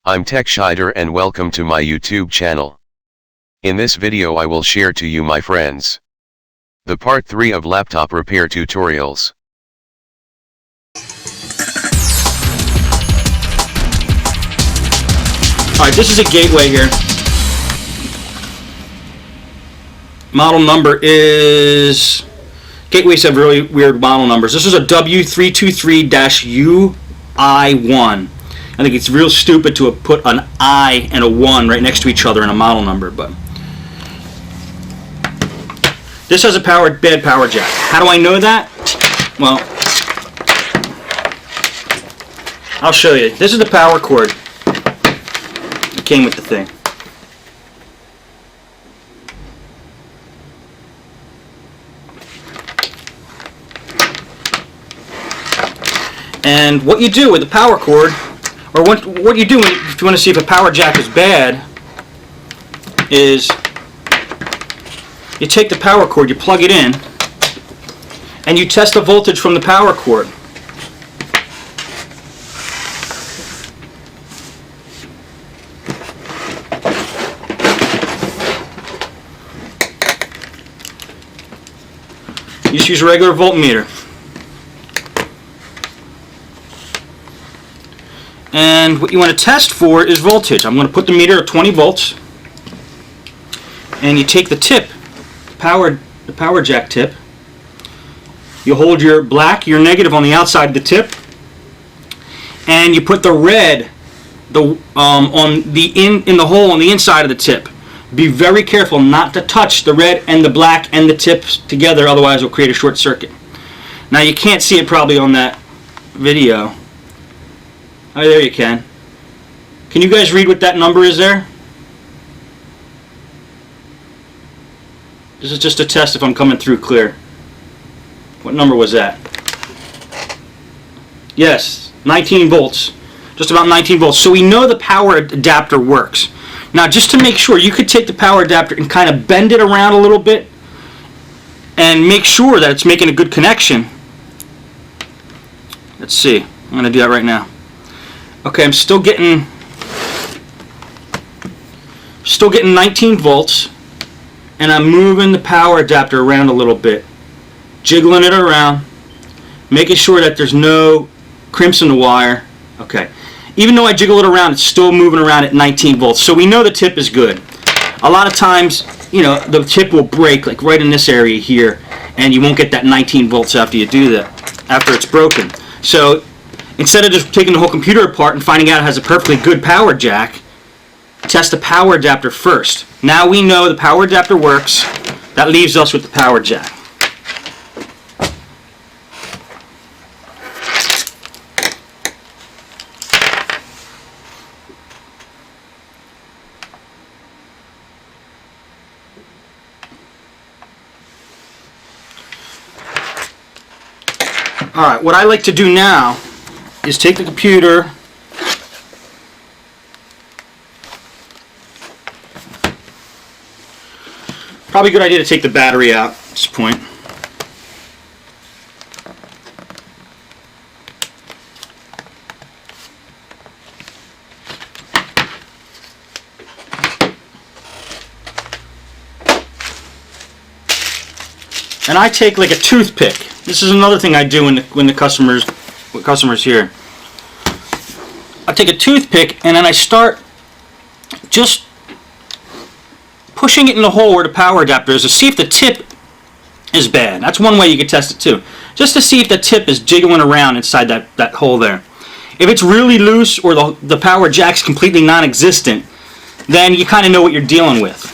I'm TechShider and welcome to my YouTube channel. In this video I will share to you, my friends, the part 3 of laptop repair tutorials. Alright, this is a gateway here. Model number is... Gateways have really weird model numbers. This is a W323-UI1. I think it's real stupid to have put an I and a 1 right next to each other in a model number, but this has a bad power jack. How do I know that? Well, I'll show you. This is the power cord that came with the thing. And what you do with the power cord, or what you do if you want to see if a power jack is bad, is you take the power cord, you plug it in, and you test the voltage from the power cord. You just use a regular voltmeter. And what you want to test for is voltage. I'm going to put the meter at 20 volts. And you take the tip, the power jack tip. You hold your black, your negative on the outside of the tip. And you put the red in the hole on the inside of the tip. Be very careful not to touch the red and the black and the tips together, otherwise it will create a short circuit. Now you can't see it probably on that video. Oh, there you can. Can you guys read what that number is there? This is just a test if I'm coming through clear. What number was that? Yes, 19 volts. Just about 19 volts. So we know the power adapter works. Now, just to make sure, you could take the power adapter and kind of bend it around a little bit and make sure that it's making a good connection. Let's see. I'm going to do that right now. Okay, I'm still getting 19 volts, and I'm moving the power adapter around a little bit, jiggling it around, making sure that there's no crimps in the wire. Okay, even though I jiggle it around, it's still moving around at 19 volts, so we know the tip is good. A lot of times, you know, the tip will break, like right in this area here, and you won't get that 19 volts after you do that, after it's broken. So instead of just taking the whole computer apart and finding out it has a perfectly good power jack, test the power adapter first. Now we know the power adapter works. That leaves us with the power jack. Alright, what I like to do now is take the computer, probably a good idea to take the battery out at this point. And I take like a toothpick. This is another thing I do when the customers here. I take a toothpick and then I start just pushing it in the hole where the power adapter is to see if the tip is bad. That's one way you can test it too. Just to see if the tip is jiggling around inside that hole there. If it's really loose or the power jack's completely non-existent, then you kind of know what you're dealing with.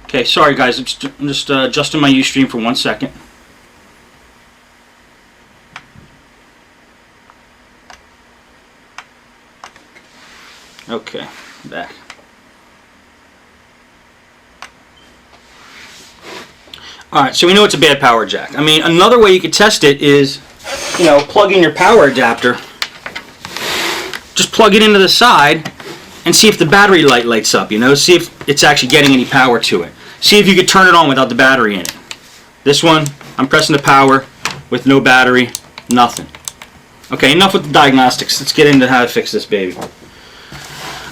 Okay, sorry guys, I'm just adjusting my Ustream for 1 second. Okay, back. Alright, so we know it's a bad power jack. I mean, another way you could test it is you know, plug in your power adapter, just plug it into the side and see if the battery light lights up, you know, see if it's actually getting any power to it. See if you could turn it on without the battery in it. This one, I'm pressing the power with no battery, nothing. Okay, enough with the diagnostics. Let's get into how to fix this baby.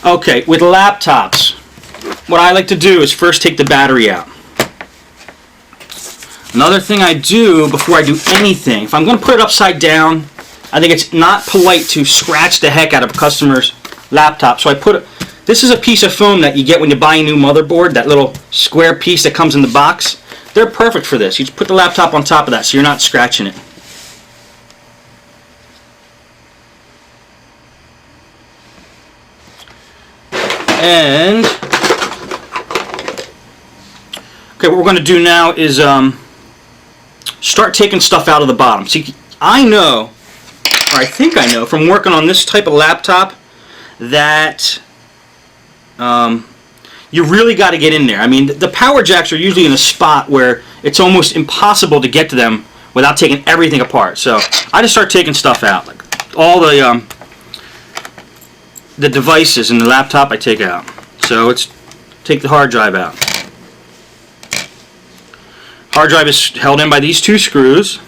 Okay, with laptops, what I like to do is first take the battery out. Another thing I do before I do anything, if I'm going to put it upside down, I think it's not polite to scratch the heck out of a customer's laptop. So I put it, this is a piece of foam that you get when you buy a new motherboard, that little square piece that comes in the box. They're perfect for this. You just put the laptop on top of that so you're not scratching it. And okay, what we're going to do now is start taking stuff out of the bottom. See, I know, or I think I know, from working on this type of laptop that you really got to get in there. I mean, the power jacks are usually in a spot where it's almost impossible to get to them without taking everything apart. So I just start taking stuff out, like all the devices in the laptop I take out. So let's take the hard drive out. Hard drive is held in by these two screws.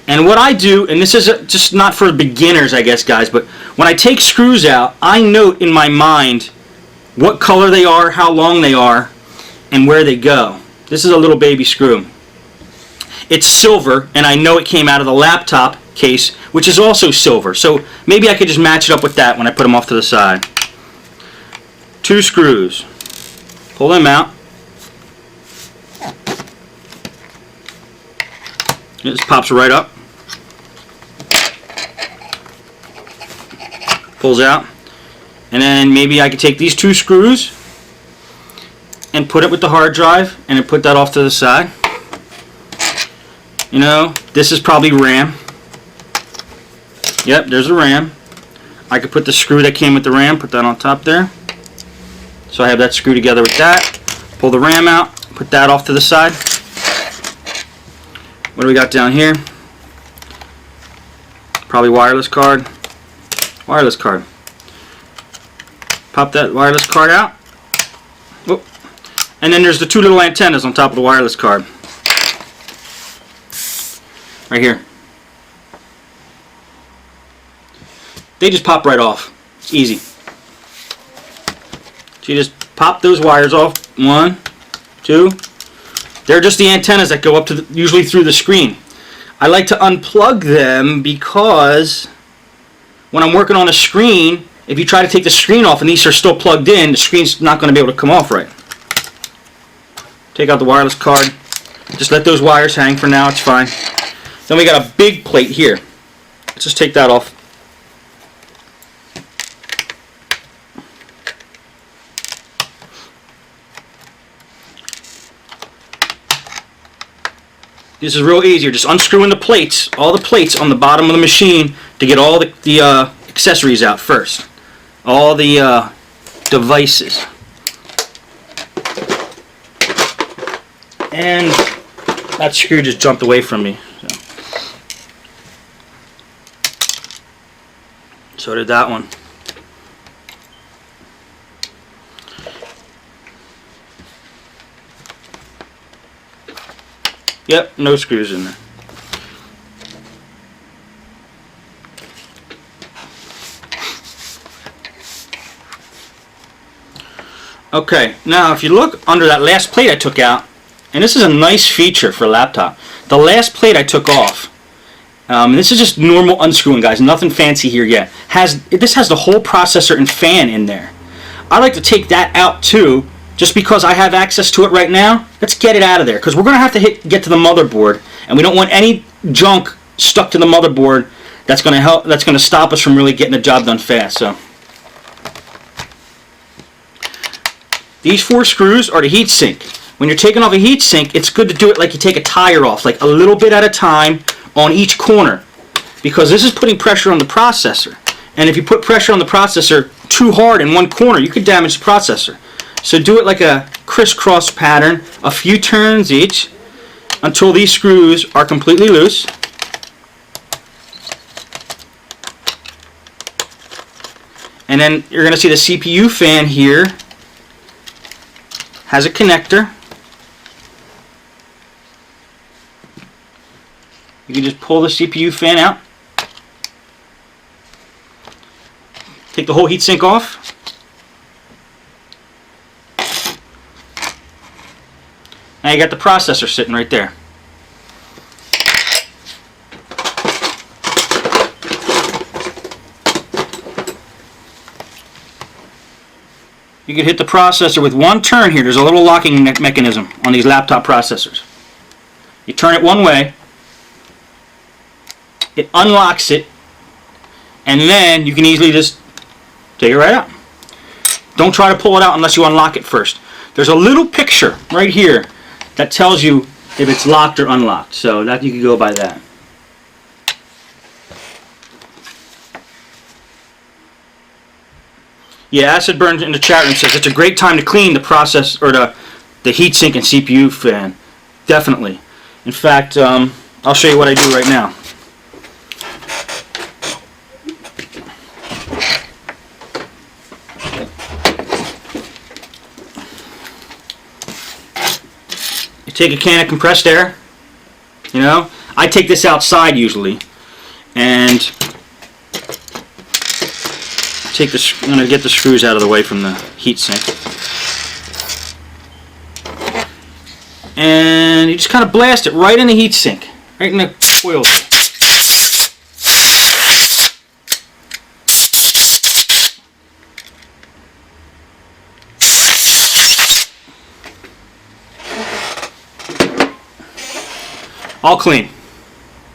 And what I do, and this is just not for beginners, I guess, guys, but when I take screws out, I note in my mind what color they are, how long they are, and where they go. This is a little baby screw. It's silver, and I know it came out of the laptop case, which is also silver. So maybe I could just match it up with that when I put them off to the side. Two screws. Pull them out. It just pops right up. Pulls out. And then maybe I could take these two screws and put it with the hard drive and then put that off to the side. You know, this is probably RAM. Yep, there's a RAM. I could put the screw that came with the RAM, put that on top there. So I have that screw together with that. Pull the RAM out, put that off to the side. What do we got down here? Probably wireless card. Wireless card. Pop that wireless card out. Whoop. And then there's the two little antennas on top of the wireless card. Right here. They just pop right off. It's easy. So you just pop those wires off. One, two. They're just the antennas that go up to usually through the screen. I like to unplug them because when I'm working on a screen, if you try to take the screen off and these are still plugged in, the screen's not going to be able to come off right. Take out the wireless card. Just let those wires hang for now. It's fine. Then we got a big plate here. Let's just take that off. This is real easy. You're just unscrewing the plates, all the plates on the bottom of the machine to get all the accessories out first. All the devices. And that screw just jumped away from me. So did that one. Yep, no screws in there. Okay, now if you look under that last plate I took out, and this is a nice feature for a laptop. The last plate I took off, and this is just normal unscrewing, guys, nothing fancy here yet. This has the whole processor and fan in there. I like to take that out too, just because I have access to it right now. Let's get it out of there, because we're going to have to get to the motherboard, and we don't want any junk stuck to the motherboard that's going to stop us from really getting the job done fast. So these 4 screws are the heat sink. When you're taking off a heat sink, it's good to do it like you take a tire off, like a little bit at a time on each corner, because this is putting pressure on the processor. And if you put pressure on the processor too hard in one corner, you could damage the processor. So do it like a crisscross pattern, a few turns each, until these screws are completely loose. And then you're going to see the CPU fan here has a connector. You can just pull the CPU fan out. Take the whole heatsink off. Now you got the processor sitting right there. You can hit the processor with one turn here. There's a little locking mechanism on these laptop processors. You turn it one way, it unlocks it, and then you can easily just take it right out. Don't try to pull it out unless you unlock it first. There's a little picture right here that tells you if it's locked or unlocked, so that you can go by that. Yeah, Acid Burns in the chat room says it's a great time to clean the process or the heatsink and CPU fan. Definitely. In fact, I'll show you what I do right now. You take a can of compressed air. You know, I take this outside usually, and I'm going to get the screws out of the way from the heatsink. And you just kind of blast it right in the heatsink, right in the coil. All clean.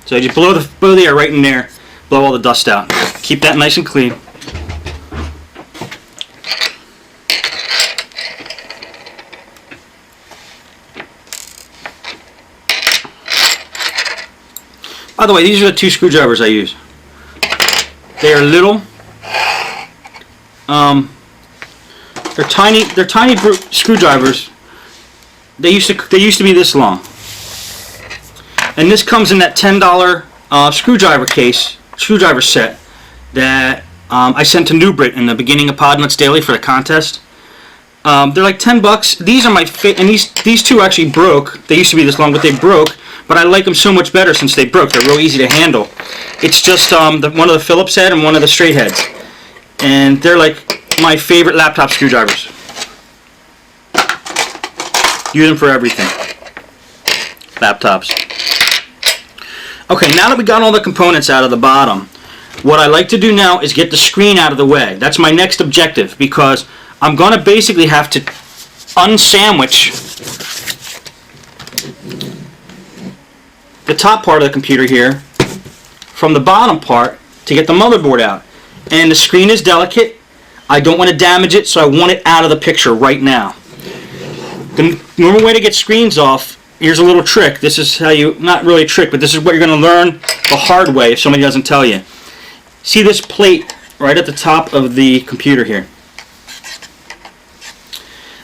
So you just blow the air right in there, blow all the dust out. Keep that nice and clean. By the way, these are the two screwdrivers I use. They are little. They're tiny screwdrivers. They used to be this long. And this comes in that $10 screwdriver set that I sent to Newbrit in the beginning of Podnuts Daily for the contest. They're like $10. These are my favorite, and these two actually broke. They used to be this long, but they broke. But I like them so much better since they broke. They're real easy to handle. It's just one of the Phillips head and one of the straight heads. And they're like my favorite laptop screwdrivers. Use them for everything. Laptops. Okay, now that we got all the components out of the bottom, what I like to do now is get the screen out of the way. That's my next objective, because I'm going to basically have to unsandwich the top part of the computer here from the bottom part to get the motherboard out. And the screen is delicate. I don't want to damage it, so I want it out of the picture right now. The normal way to get screens off, here's a little trick. This is how you, not really a trick, but this is what you're going to learn the hard way if somebody doesn't tell you. See this plate right at the top of the computer here?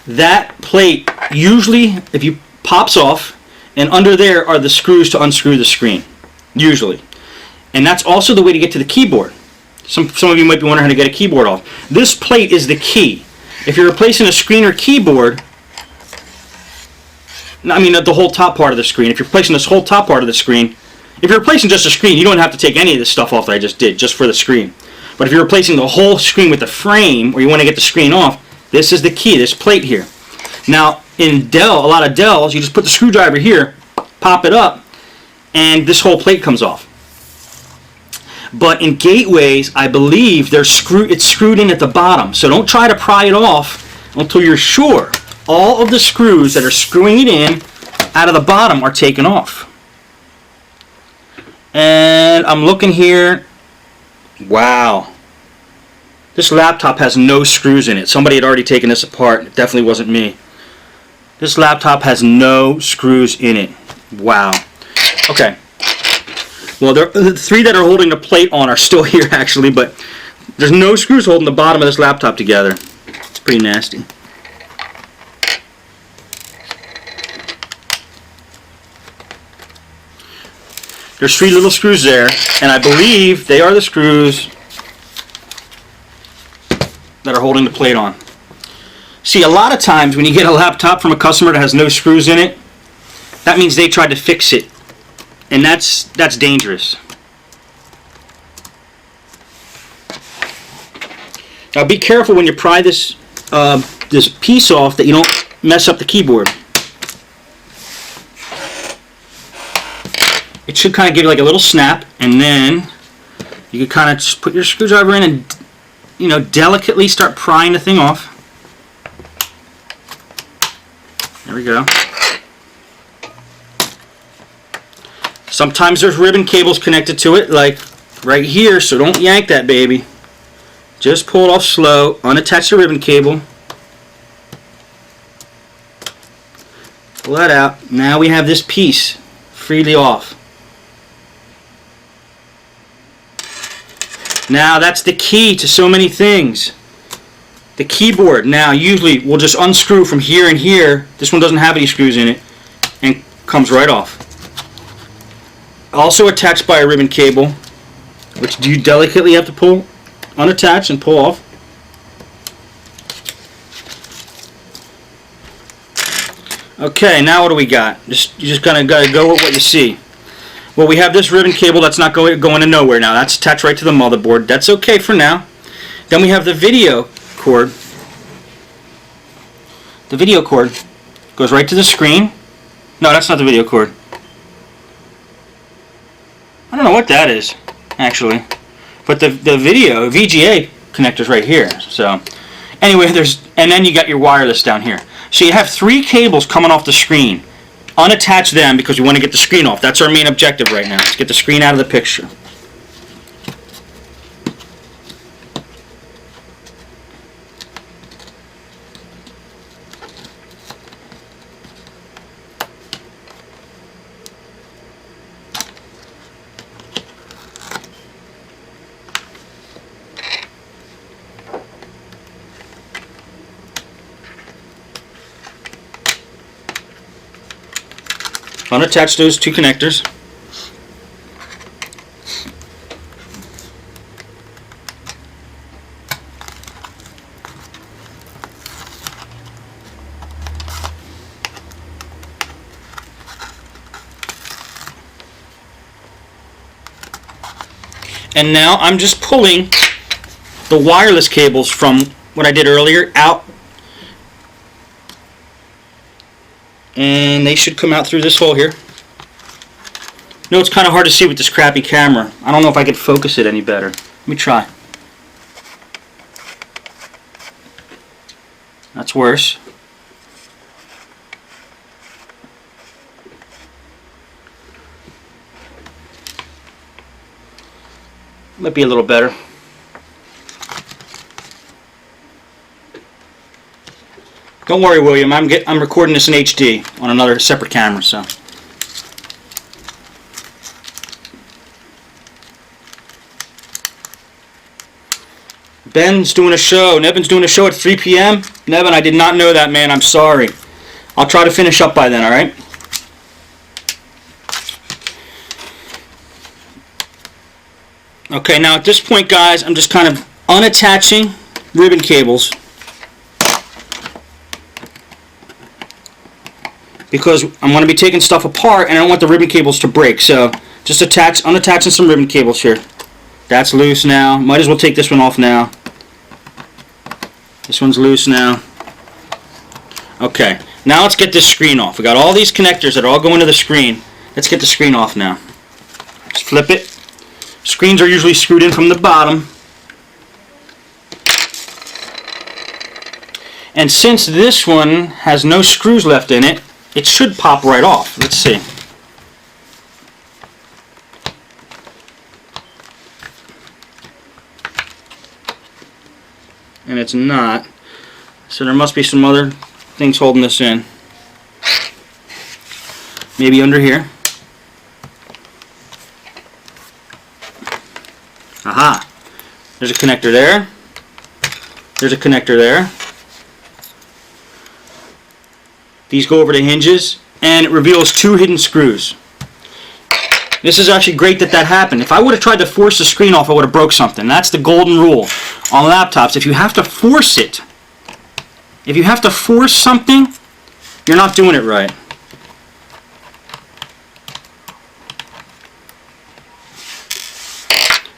That plate usually, if you pops off, and under there are the screws to unscrew the screen, usually. And that's also the way to get to the keyboard. Some of you might be wondering how to get a keyboard off. This plate is the key. If you're replacing a screen or keyboard, I mean the whole top part of the screen, if you're replacing this whole top part of the screen, if you're replacing just a screen, you don't have to take any of this stuff off that I just did, just for the screen. But if you're replacing the whole screen with the frame, or you want to get the screen off, this is the key, this plate here. Now, in Dell, a lot of Dells, you just put the screwdriver here, pop it up, and this whole plate comes off. But in gateways, I believe it's screwed in at the bottom. So don't try to pry it off until you're sure all of the screws that are screwing it in out of the bottom are taken off. And I'm looking here. Wow. This laptop has no screws in it. Somebody had already taken this apart. It definitely wasn't me. This laptop has no screws in it. Wow. Okay. Well, the three that are holding the plate on are still here, actually, but there's no screws holding the bottom of this laptop together. It's pretty nasty. There's three little screws there, and I believe they are the screws holding the plate on. See, a lot of times when you get a laptop from a customer that has no screws in it, that means they tried to fix it, and that's dangerous. Now be careful when you pry this this piece off that you don't mess up the keyboard. It should kind of give you like a little snap, and then you can kind of just put your screwdriver in and, you know, delicately start prying the thing off. There we go. Sometimes there's ribbon cables connected to it, like right here, so don't yank that baby. Just pull it off slow, unattach the ribbon cable. Pull that out. Now we have this piece freely off. Now that's the key to so many things. The keyboard now usually will just unscrew from here and here. This one doesn't have any screws in it and comes right off. Also attached by a ribbon cable, which you delicately have to pull, unattach and pull off. Okay, now what do we got? You just gotta go with what you see. Well, we have this ribbon cable that's not going to nowhere now. That's attached right to the motherboard. That's okay for now. Then we have the video cord. The video cord goes right to the screen. No, that's not the video cord. I don't know what that is, actually. But the video VGA connector's right here. So anyway, and then you got your wireless down here. So you have 3 cables coming off the screen. Unattach them because we want to get the screen off. That's our main objective right now. Let's get the screen out of the picture. Unattach those 2 connectors. And now I'm just pulling the wireless cables from what I did earlier out. And they should come out through this hole here. No, it's kind of hard to see with this crappy camera. I don't know if I could focus it any better. Let me try. That's worse. Might be a little better. Don't worry, William. I'm recording this in HD on another separate camera, so. Ben's doing a show. Nevin's doing a show at 3 p.m. Nevin, I did not know that, man. I'm sorry. I'll try to finish up by then, all right? Okay, now at this point, guys, I'm just kind of unattaching ribbon cables. Because I'm going to be taking stuff apart and I don't want the ribbon cables to break. So just unattaching some ribbon cables here. That's loose now. Might as well take this one off now. This one's loose now. Okay, now let's get this screen off. We got all these connectors that are all going to the screen. Let's get the screen off now. Just flip it. Screens are usually screwed in from the bottom. And since this one has no screws left in it, it should pop right off. Let's see. And it's not. So there must be some other things holding this in. Maybe under here. Aha. There's a connector there. There's a connector there. These go over the hinges, and it reveals 2 hidden screws. This is actually great that that happened. If I would have tried to force the screen off, I would have broke something. That's the golden rule on laptops. If you have to force it, if you have to force something, you're not doing it right.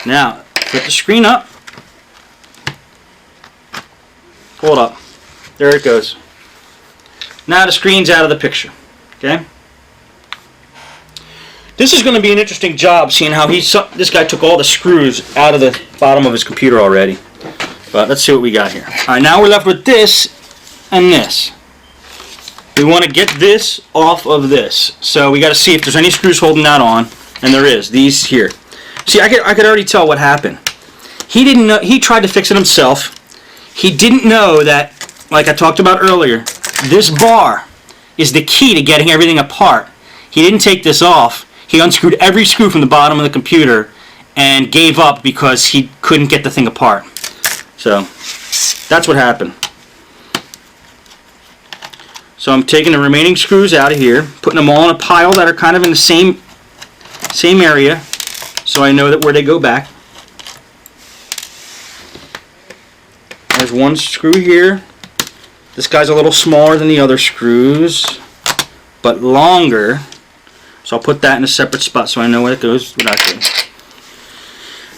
Now, put the screen up. Pull it up. There it goes. Now the screen's out of the picture. Okay? This is going to be an interesting job, seeing how this guy took all the screws out of the bottom of his computer already. But let's see what we got here. Alright, now we're left with this and this. We want to get this off of this. So we got to see if there's any screws holding that on. And there is. These here. See, I could already tell what happened. He didn't know. He tried to fix it himself. He didn't know that, like I talked about earlier, this bar is the key to getting everything apart. He didn't take this off. He unscrewed every screw from the bottom of the computer and gave up because he couldn't get the thing apart. So that's what happened. So I'm taking the remaining screws out of here, putting them all in a pile that are kind of in the same area, so I know that where they go back. There's one screw here. This guy's a little smaller than the other screws, but longer. So I'll put that in a separate spot so I know where it goes without doing.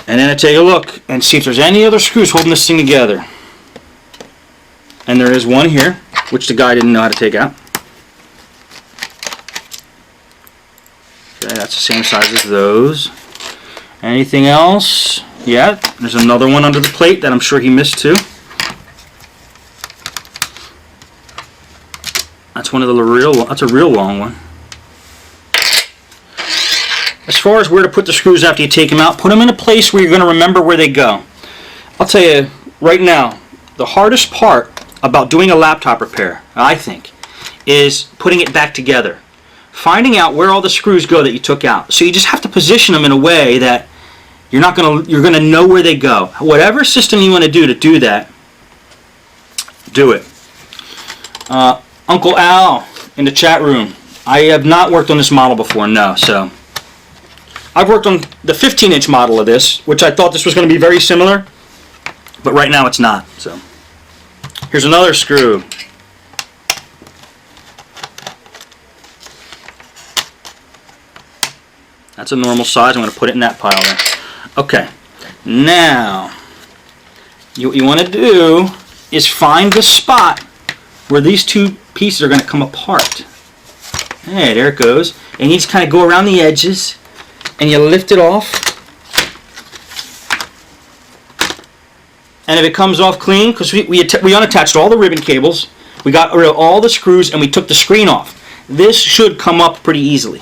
And then I take a look and see if there's any other screws holding this thing together. And there is one here, which the guy didn't know how to take out. Okay, that's the same size as those. Anything else? Yeah, there's another one under the plate that I'm sure he missed too. That's one of the that's a real long one. As far as where to put the screws after you take them out, put them in a place where you're going to remember where they go. I'll tell you right now, the hardest part about doing a laptop repair, I think, is putting it back together. Finding out where all the screws go that you took out. So you just have to position them in a way that you're going to know where they go. Whatever system you want to do that, do it. Uncle Al in the chat room. I have not worked on this model before, no. So I've worked on the 15-inch model of this, which I thought this was going to be very similar, but right now it's not. So here's another screw. That's a normal size. I'm going to put it in that pile there. Okay. Now, what you want to do is find the spot where these two pieces are going to come apart. Hey, there it goes. And you just kind of go around the edges and you lift it off. And if it comes off clean, because we unattached all the ribbon cables, we got rid of all the screws, and we took the screen off. This should come up pretty easily.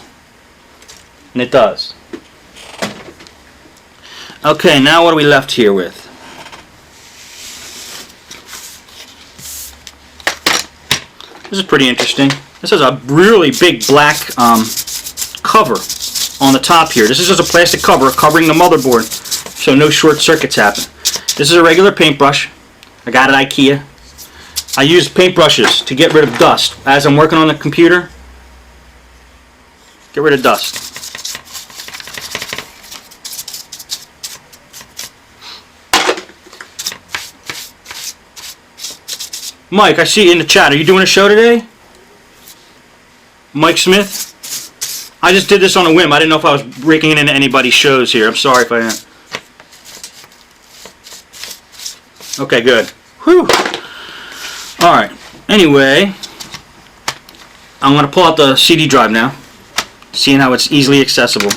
And it does. Okay, now what are we left here with? This is pretty interesting. This has a really big black cover on the top here. This is just a plastic cover covering the motherboard so no short circuits happen. This is a regular paintbrush. I got it at IKEA. I use paintbrushes to get rid of dust. As I'm working on the computer, get rid of dust. Mike, I see you in the chat. Are you doing a show today? Mike Smith? I just did this on a whim. I didn't know if I was breaking into anybody's shows here. I'm sorry if I am. Okay, good. Whew. Alright. Anyway, I'm going to pull out the CD drive now. Seeing how it's easily accessible.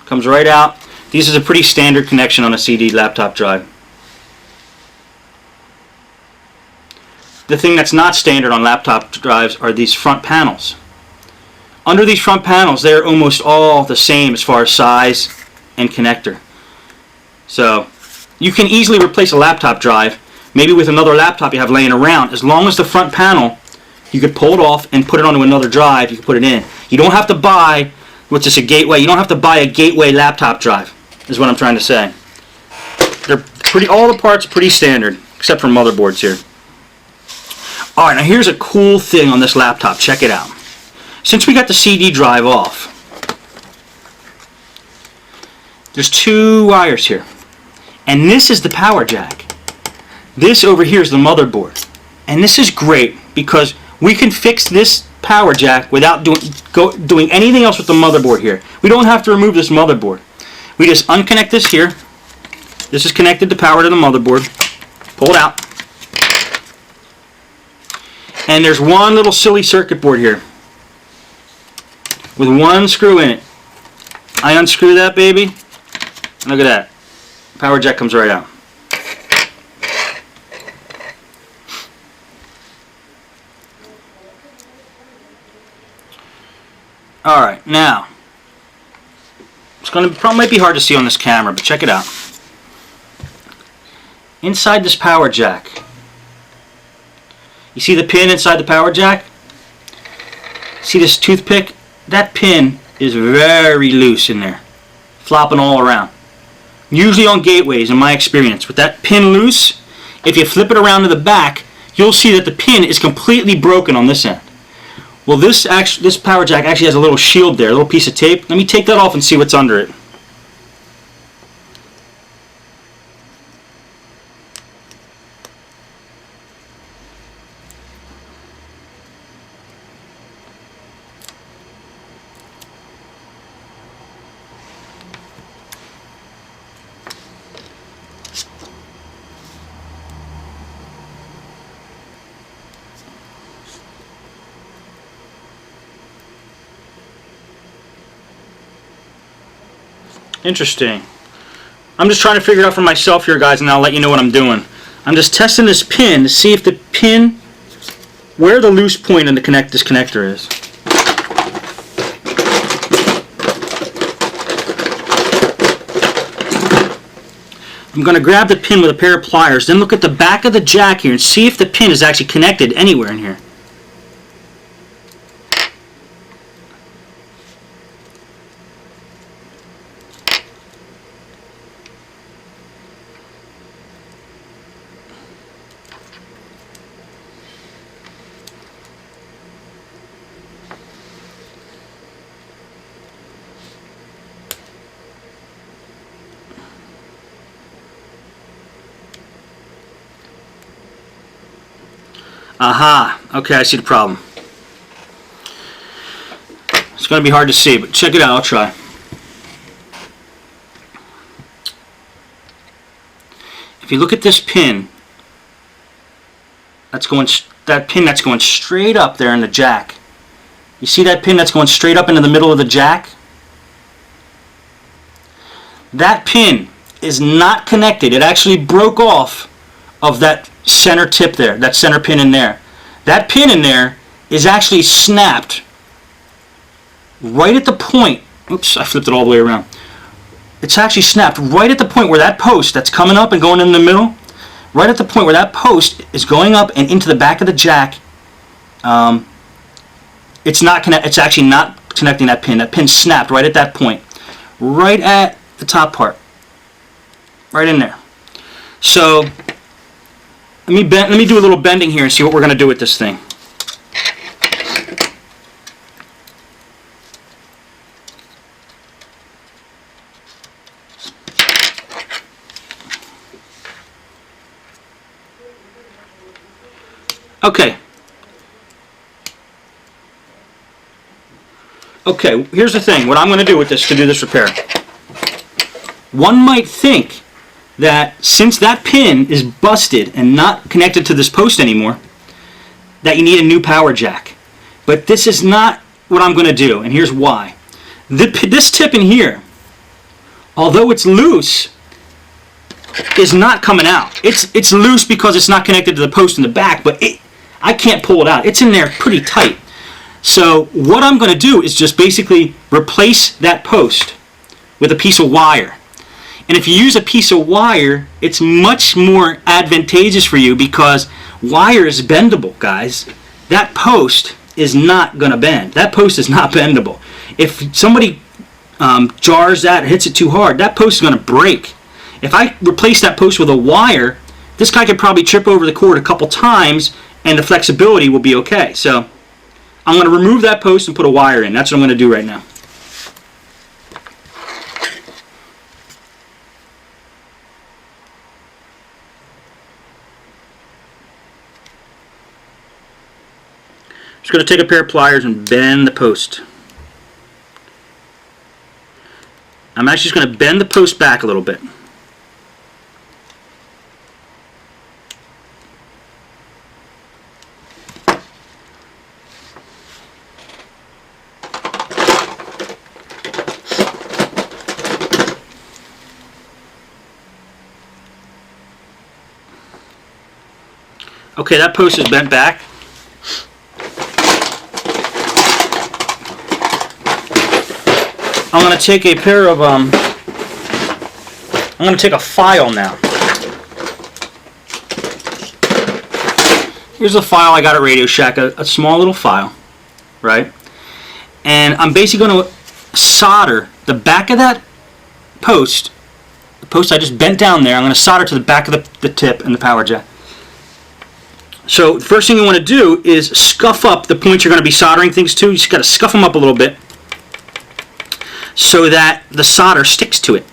Comes right out. This is a pretty standard connection on a CD laptop drive. The thing that's not standard on laptop drives are these front panels. Under these front panels, they're almost all the same as far as size and connector. So you can easily replace a laptop drive, maybe with another laptop you have laying around. As long as the front panel, you could pull it off and put it onto another drive, you can put it in. You don't have to buy, what's this, a gateway? You don't have to buy a gateway laptop drive, is what I'm trying to say. They're all the parts are pretty standard, except for motherboards here. Alright, now here's a cool thing on this laptop. Check it out. Since we got the CD drive off, There's 2 wires here. And this is the power jack. This over here is the motherboard. And this is great because we can fix this power jack without doing anything else with the motherboard here. We don't have to remove this motherboard. We just unconnect this here. This is connected to power to the motherboard. Pull it out. And there's one little silly circuit board here with 1 screw in it. I unscrew that baby. Look at that. Power jack comes right out. Alright, now probably might be hard to see on this camera, but check it out. Inside this power jack, you see the pin inside the power jack? See this toothpick? That pin is very loose in there, flopping all around. Usually on gateways, in my experience, with that pin loose, if you flip it around to the back, you'll see that the pin is completely broken on this end. Well, this power jack actually has a little shield there, a little piece of tape. Let me take that off and see what's under it. Interesting. I'm just trying to figure it out for myself here, guys, and I'll let you know what I'm doing. I'm just testing this pin to see if the pin, where the loose point in this connector is. I'm going to grab the pin with a pair of pliers, then look at the back of the jack here and see if the pin is actually connected anywhere in here. Aha, okay, I see the problem. It's going to be hard to see, but check it out, I'll try. If you look at this pin, that pin that's going straight up there in the jack. You see that pin that's going straight up into the middle of the jack? That pin is not connected. It actually broke off of that center tip there, that center pin in there. That pin in there is actually snapped right at the point. Oops, I flipped it all the way around. It's actually snapped right at the point where that post that's coming up and going in the middle, right at the point where that post is going up and into the back of the jack. It's actually not connecting that pin. That pin snapped right at that point, right at the top part, right in there. So let me do a little bending here and see what we're going to do with this thing. Okay, here's the thing. What I'm going to do with this to do this repair. One might think that since that pin is busted and not connected to this post anymore, that you need a new power jack. But this is not what I'm going to do, and here's why. This tip in here, although it's loose, is not coming out. It's loose because it's not connected to the post in the back, but I can't pull it out. It's in there pretty tight. So what I'm going to do is just basically replace that post with a piece of wire. And if you use a piece of wire, it's much more advantageous for you because wire is bendable, guys. That post is not going to bend. That post is not bendable. If somebody jars that or hits it too hard, that post is going to break. If I replace that post with a wire, this guy could probably trip over the cord a couple times and the flexibility will be okay. So I'm going to remove that post and put a wire in. That's what I'm going to do right now. going to take a pair of pliers and bend the post. I'm actually just going to bend the post back a little bit. Okay, that post is bent back. I'm going to take a pair of, I'm going to take a file now. Here's a file I got at Radio Shack, a small little file, right? And I'm basically going to solder the back of that post, the post I just bent down there, I'm going to solder to the back of the tip and the power jack. So the first thing you want to do is scuff up the points you're going to be soldering things to. You just got to scuff them up a little bit so that the solder sticks to it.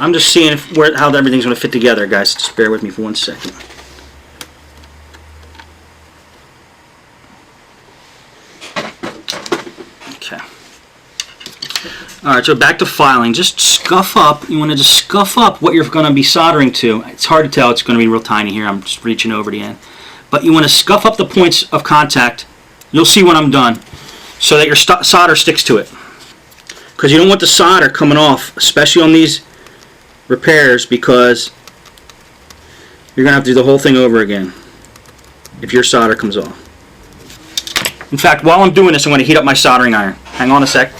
I'm just seeing how everything's going to fit together, guys. Just bear with me for 1 second. Okay. Alright, so back to filing. Just scuff up. You want to just scuff up what you're going to be soldering to. It's hard to tell. It's going to be real tiny here. I'm just reaching over the end. But you want to scuff up the points of contact. You'll see when I'm done. So that your solder sticks to it. Because you don't want the solder coming off, especially on these repairs, because you're going to have to do the whole thing over again if your solder comes off. In fact, while I'm doing this, I'm going to heat up my soldering iron. Hang on a sec.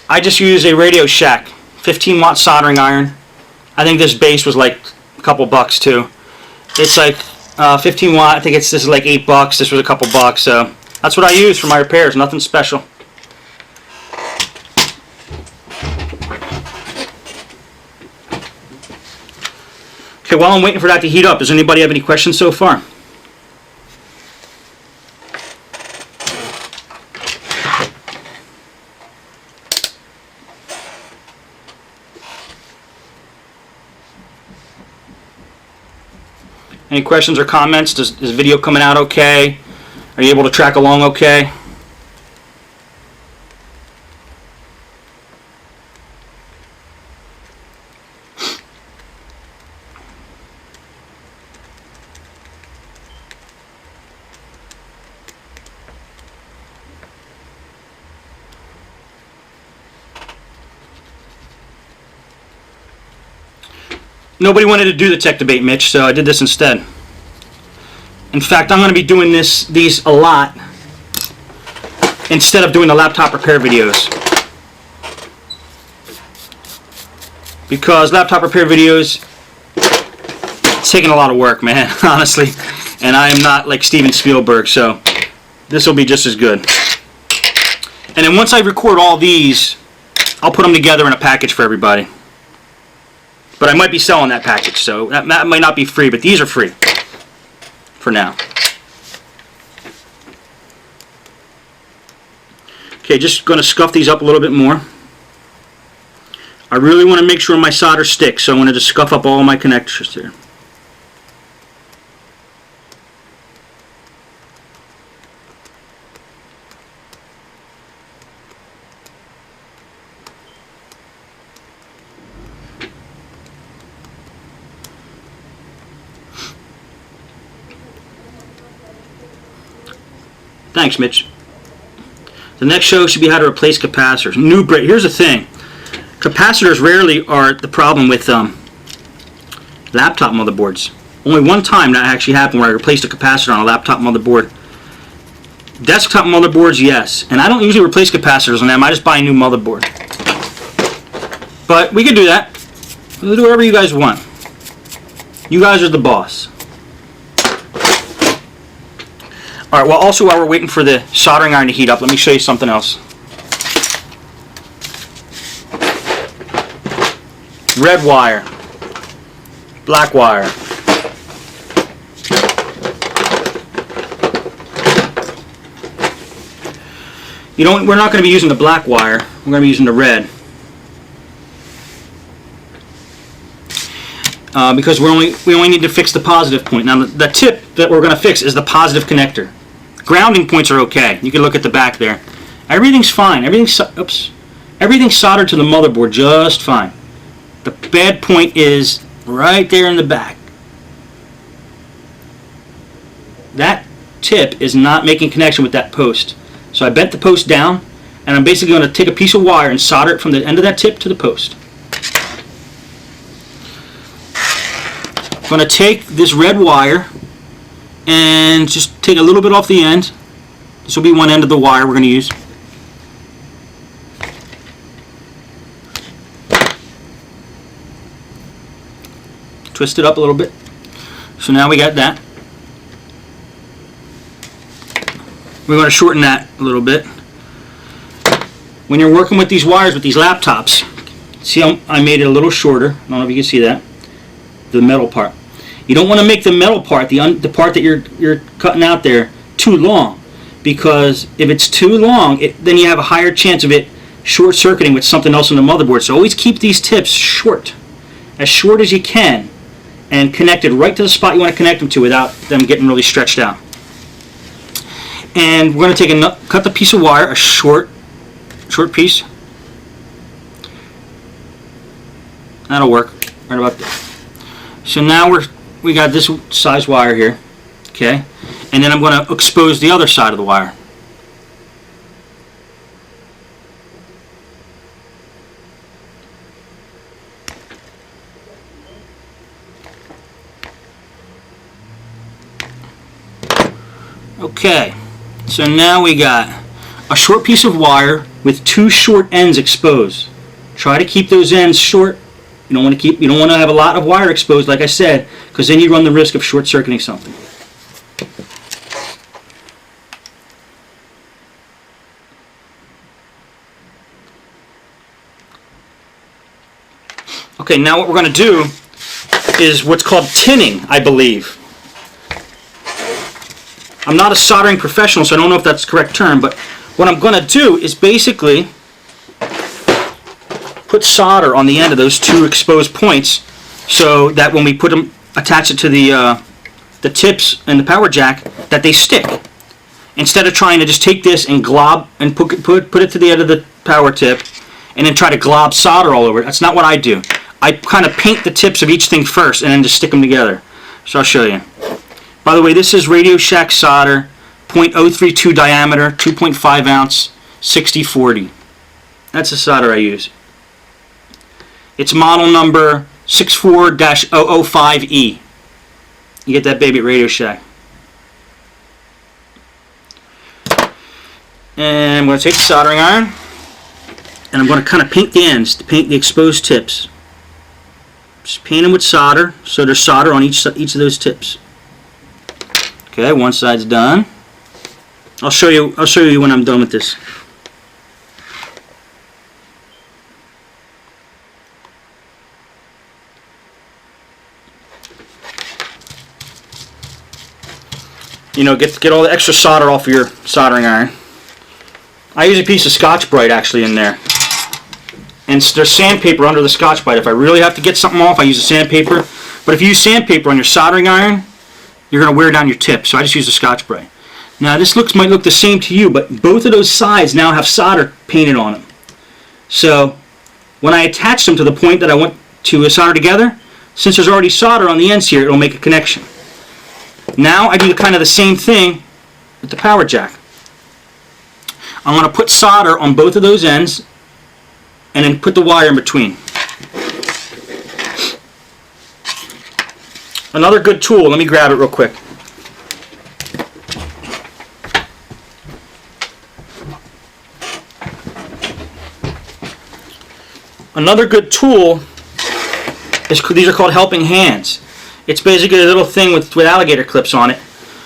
I just used a Radio Shack 15-watt soldering iron. I think this base was like a couple bucks too. It's like 15 watt. I think this is like $8. This was a couple bucks. So that's what I use for my repairs. Nothing special. Okay, while I'm waiting for that to heat up, does anybody have any questions so far? Any questions or comments? Is video coming out okay? Are you able to track along okay? Nobody wanted to do the tech debate, Mitch, so I did this instead. In fact, I'm going to be doing these a lot instead of doing the laptop repair videos. Because laptop repair videos, it's taking a lot of work, man, honestly. And I am not like Steven Spielberg, so this will be just as good. And then once I record all these, I'll put them together in a package for everybody. But I might be selling that package, so that might not be free, but these are free for now. Okay, just going to scuff these up a little bit more. I really want to make sure my solder sticks, so I'm going to just scuff up all my connectors here. Thanks, Mitch. The next show should be how to replace capacitors. Here's the thing. Capacitors rarely are the problem with laptop motherboards. Only one time that actually happened where I replaced a capacitor on a laptop motherboard. Desktop motherboards, yes. And I don't usually replace capacitors on them. I just buy a new motherboard. But we can do that. We'll do whatever you guys want. You guys are the boss. Alright, well, also while we're waiting for the soldering iron to heat up, let me show you something else. Red wire. Black wire. We're not going to be using the black wire. We're going to be using the red. Because we only need to fix the positive point. Now the tip that we're going to fix is the positive connector. Grounding points are okay. You can look at the back there. Everything's fine. Everything's soldered to the motherboard just fine. The bad point is right there in the back. That tip is not making connection with that post. So I bent the post down, and I'm basically going to take a piece of wire and solder it from the end of that tip to the post. I'm going to take this red wire and just take a little bit off the end. This will be one end of the wire we're going to use. Twist it up a little bit. So now we got that. We're going to shorten that a little bit. When you're working with these wires with these laptops, see how I made it a little shorter? I don't know if you can see that. The metal part. You don't want to make the metal part, the part that you're cutting out there, too long, because if it's too long, then you have a higher chance of it short-circuiting with something else on the motherboard. So always keep these tips short as you can, and connected right to the spot you want to connect them to without them getting really stretched out. And we're going to cut the piece of wire, a short piece. That'll work right about there. So now we got this size wire here, okay? And then I'm going to expose the other side of the wire. Okay. So now we got a short piece of wire with two short ends exposed. Try to keep those ends short. You don't want to have a lot of wire exposed, like I said, because then you run the risk of short-circuiting something. Okay, now what we're going to do is what's called tinning, I believe. I'm not a soldering professional, so I don't know if that's the correct term, but what I'm going to do is basically put solder on the end of those two exposed points so that when we attach it to the tips and the power jack, that they stick. Instead of trying to just take this and glob and put it to the end of the power tip and then try to glob solder all over it. That's not what I do. I kind of paint the tips of each thing first and then just stick them together. So I'll show you. By the way, this is Radio Shack solder, 0.032 diameter, 2.5 ounce, 6040. That's the solder I use. It's model number 64-005E. You get that baby at Radio Shack. And I'm going to take the soldering iron, and I'm going to kind of paint the ends, to paint the exposed tips. Just paint them with solder, so there's solder on each of those tips. Okay, one side's done. I'll show you when I'm done with this. You know, get all the extra solder off of your soldering iron. I use a piece of Scotch-Brite actually in there. And there's sandpaper under the Scotch-Brite. If I really have to get something off, I use a sandpaper. But if you use sandpaper on your soldering iron, you're going to wear down your tip. So I just use the Scotch-Brite. Now this might look the same to you, but both of those sides now have solder painted on them. So when I attach them to the point that I want to solder together, since there's already solder on the ends here, it'll make a connection. Now I do kind of the same thing with the power jack. I'm going to put solder on both of those ends and then put the wire in between. Another good tool, let me grab it real quick. Another good tool is, these are called helping hands. It's basically a little thing with alligator clips on it,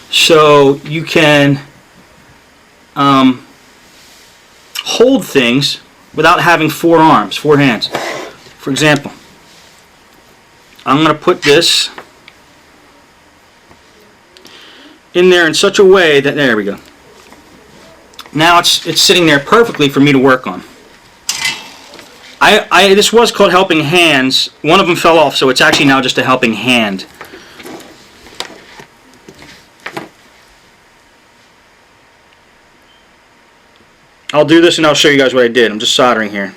so you can hold things without having four arms, four hands. For example, I'm going to put this in there in such a way that, there we go. Now it's sitting there perfectly for me to work on. This was called helping hands. One of them fell off, so it's actually now just a helping hand. I'll do this and I'll show you guys what I did. I'm just soldering here.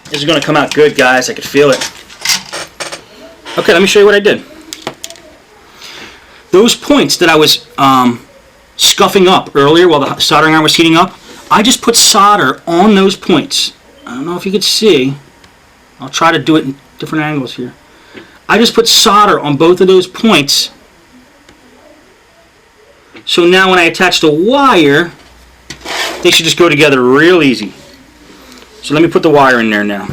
This is going to come out good, guys. I could feel it. Okay, let me show you what I did. Those points that I was scuffing up earlier while the soldering iron was heating up, I just put solder on those points. I don't know if you could see. I'll try to do it in different angles here. I just put solder on both of those points. So now when I attach the wire, they should just go together real easy. So let me put the wire in there now.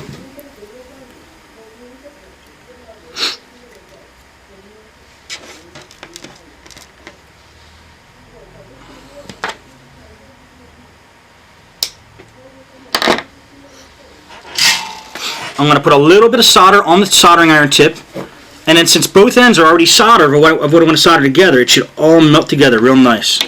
I'm going to put a little bit of solder on the soldering iron tip, and then since both ends are already soldered of what I want to solder together, it should all melt together real nice.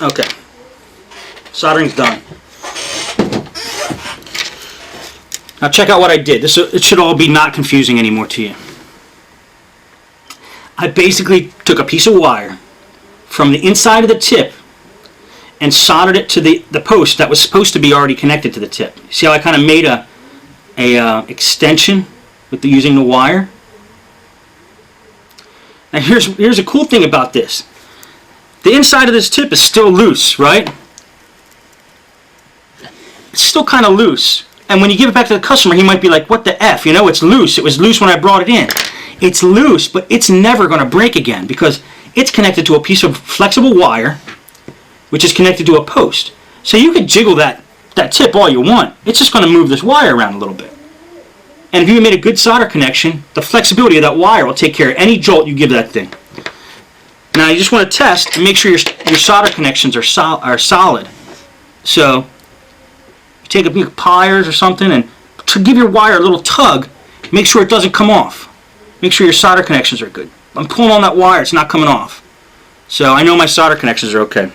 Okay, soldering's done. Now check out what I did. It should all be not confusing anymore to you. I basically took a piece of wire from the inside of the tip and soldered it to the post that was supposed to be already connected to the tip. See how I kind of made a extension with using the wire? Now here's a cool thing about this. The inside of this tip is still loose, right? It's still kind of loose. And when you give it back to the customer, he might be like, what the F? You know, it's loose. It was loose when I brought it in. It's loose, but it's never going to break again because it's connected to a piece of flexible wire, which is connected to a post. So you can jiggle that tip all you want. It's just going to move this wire around a little bit. And if you made a good solder connection, the flexibility of that wire will take care of any jolt you give that thing. Now you just want to test and make sure your solder connections are solid. So you take a big pliers or something and to give your wire a little tug, make sure it doesn't come off. Make sure your solder connections are good. I'm pulling on that wire, it's not coming off. So I know my solder connections are okay.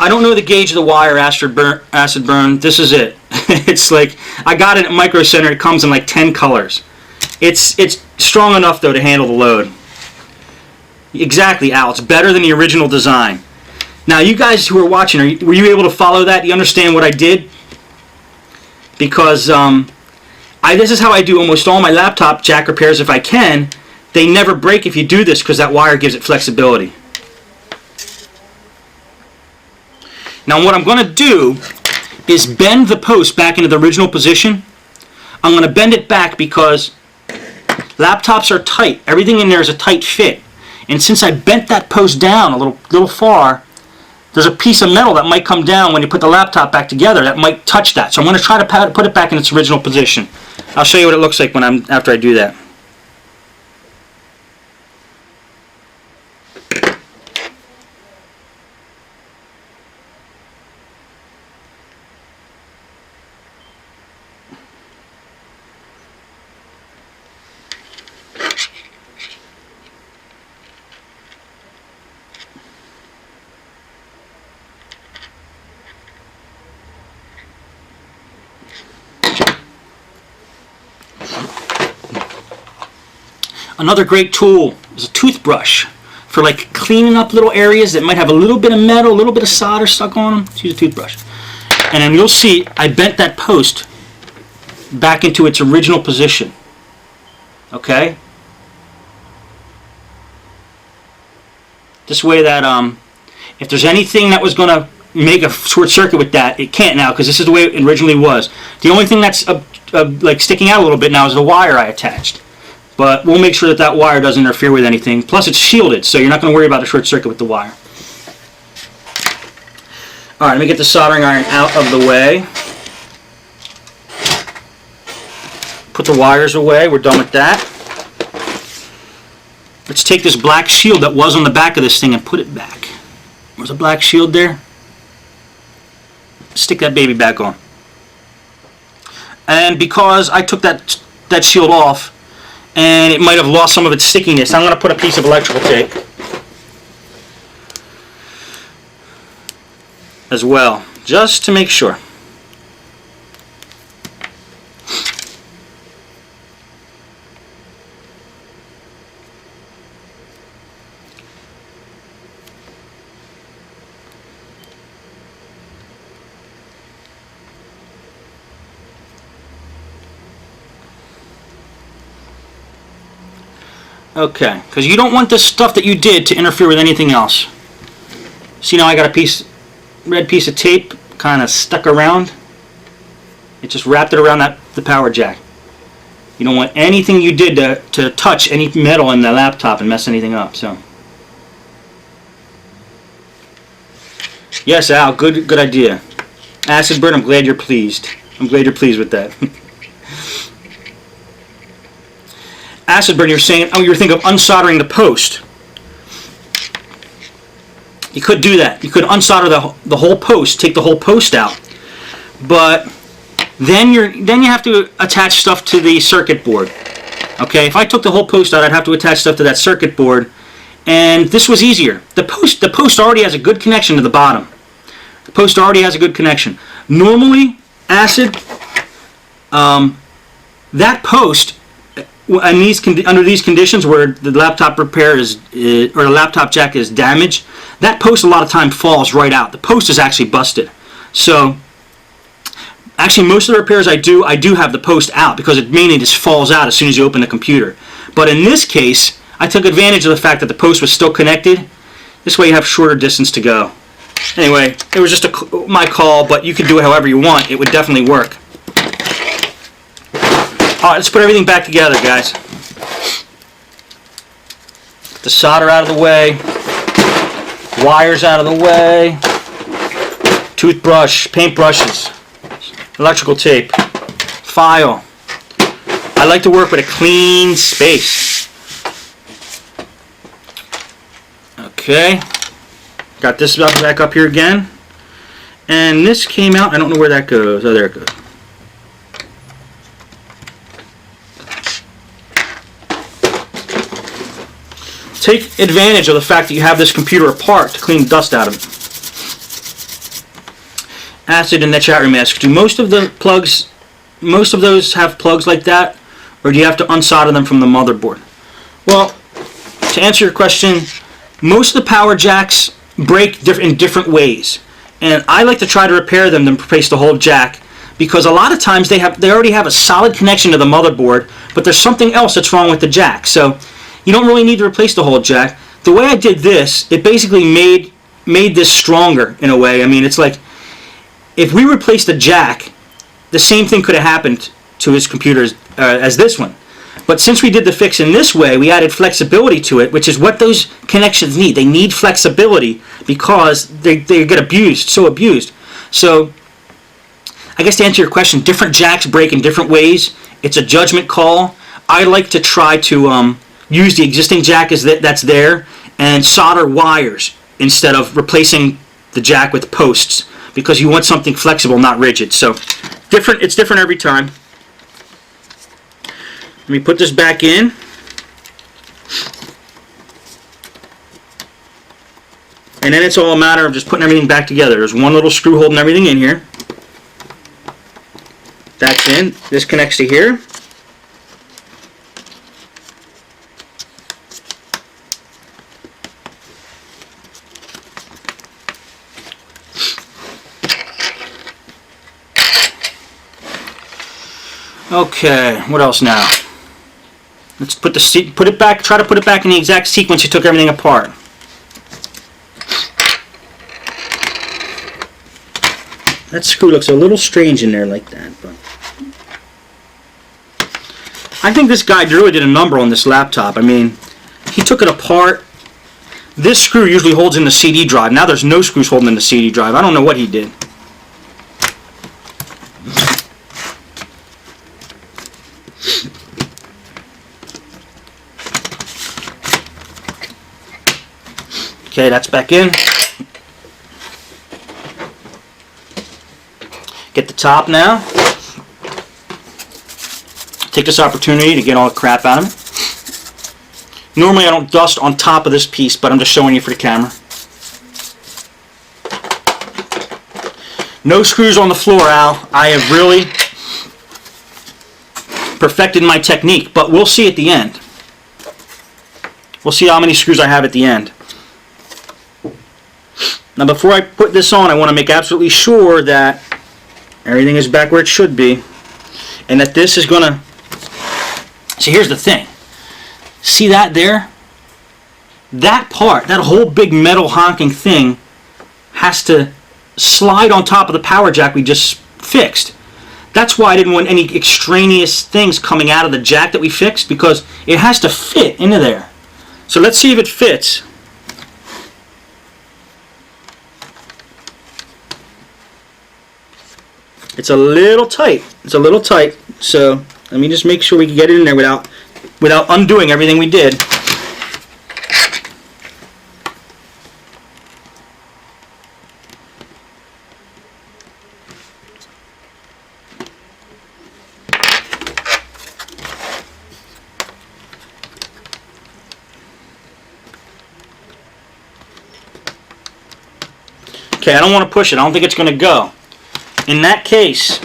I don't know the gauge of the wire acid burn. This is it. It's like, I got it at Micro Center. It comes in like 10 colors. It's strong enough though to handle the load. Exactly, Al. It's better than the original design. Now you guys who are watching, were you able to follow that? Do you understand what I did? Because this is how I do almost all my laptop jack repairs if I can. They never break if you do this because that wire gives it flexibility. Now what I'm going to do is bend the post back into the original position. I'm going to bend it back because laptops are tight. Everything in there is a tight fit. And since I bent that post down a little far, there's a piece of metal that might come down when you put the laptop back together that might touch that. So I'm going to try to put it back in its original position. I'll show you what it looks like when after I do that. Another great tool is a toothbrush for like cleaning up little areas that might have a little bit of metal, a little bit of solder stuck on them. Just use a toothbrush. And then you'll see I bent that post back into its original position. Okay? This way that if there's anything that was going to make a short circuit with that, it can't now because this is the way it originally was. The only thing that's like sticking out a little bit now is the wire I attached. But we'll make sure that that wire doesn't interfere with anything. Plus it's shielded, so you're not going to worry about a short circuit with the wire. Alright, let me get the soldering iron out of the way. Put the wires away, we're done with that. Let's take this black shield that was on the back of this thing and put it back. There's a black shield there. Stick that baby back on. And because I took that shield off, and it might have lost some of its stickiness, I'm going to put a piece of electrical tape as well, just to make sure. Okay, because you don't want this stuff that you did to interfere with anything else. See, now I got a red piece of tape kind of stuck around. It just wrapped it around the power jack. You don't want anything you did to touch any metal in the laptop and mess anything up. So, yes, Al, good idea. Acid Bird, I'm glad you're pleased. I'm glad you're pleased with that. Acid Burn, you're saying, oh, you're thinking of unsoldering the post. You could do that. You could unsolder the whole post, take the whole post out. But then you have to attach stuff to the circuit board. Okay, if I took the whole post out, I'd have to attach stuff to that circuit board, and this was easier. The post already has a good connection to the bottom. The post already has a good connection. Normally, Acid, that post, under these conditions where the laptop repair or the laptop jack is damaged, that post a lot of time falls right out. The post is actually busted. So actually most of the repairs I do have the post out because it mainly just falls out as soon as you open the computer. But in this case, I took advantage of the fact that the post was still connected. This way you have shorter distance to go. Anyway, it was just my call, but you can do it however you want. It would definitely work. Alright, let's put everything back together, guys. Get the solder out of the way. Wires out of the way. Toothbrush, paintbrushes, electrical tape, file. I like to work with a clean space. Okay. Got this back up here again. And this came out, I don't know where that goes. Oh, there it goes. Take advantage of the fact that you have this computer apart to clean dust out of it. Acid in the chat room asks, do most of those have plugs like that, or do you have to unsolder them from the motherboard? Well, to answer your question, most of the power jacks break in different ways, and I like to try to repair them than replace the whole jack, because a lot of times they already have a solid connection to the motherboard, but there's something else that's wrong with the jack. So you don't really need to replace the whole jack. The way I did this, it basically made this stronger in a way. I mean, it's like if we replaced the jack, the same thing could have happened to his computer as this one. But since we did the fix in this way, we added flexibility to it, which is what those connections need. They need flexibility because they get abused, so abused. So I guess to answer your question, different jacks break in different ways. It's a judgment call. I like to try to use the existing jack that's there and solder wires instead of replacing the jack with posts, because you want something flexible, not rigid. So it's different every time. Let me put this back in. And then it's all a matter of just putting everything back together. There's one little screw holding everything in here. That's in. This connects to here. Okay, what else now? Let's put it back. Try to put it back in the exact sequence you took everything apart. That screw looks a little strange in there like that, but I think this guy really did a number on this laptop. I mean, he took it apart. This screw usually holds in the CD drive. Now there's no screws holding in the CD drive. I don't know what he did. Okay, that's back in. Get the top now. Take this opportunity to get all the crap out of it. Normally I don't dust on top of this piece, but I'm just showing you for the camera. No screws on the floor, Al. I have really perfected my technique, but we'll see at the end. We'll see how many screws I have at the end. Now before I put this on, I want to make absolutely sure that everything is back where it should be, and that this is gonna. See, here's the thing. See that there? That part, that whole big metal honking thing, has to slide on top of the power jack we just fixed. That's why I didn't want any extraneous things coming out of the jack that we fixed, because it has to fit into there. So let's see if it fits. It's a little tight. It's a little tight. So let me just make sure we can get it in there without undoing everything we did. Okay, I don't want to push it. I don't think it's going to go. In that case,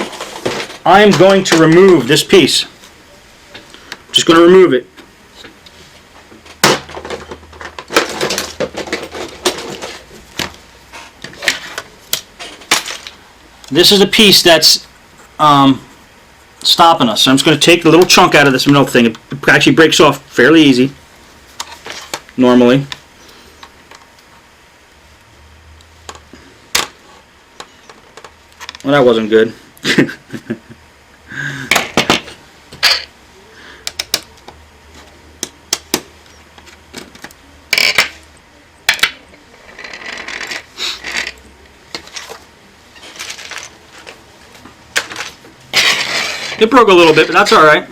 I am going to remove this piece. I'm just going to remove it. This is a piece that's stopping us. So I'm just going to take the little chunk out of this middle thing. It actually breaks off fairly easy, normally. Well, that wasn't good. It broke a little bit, but that's all right.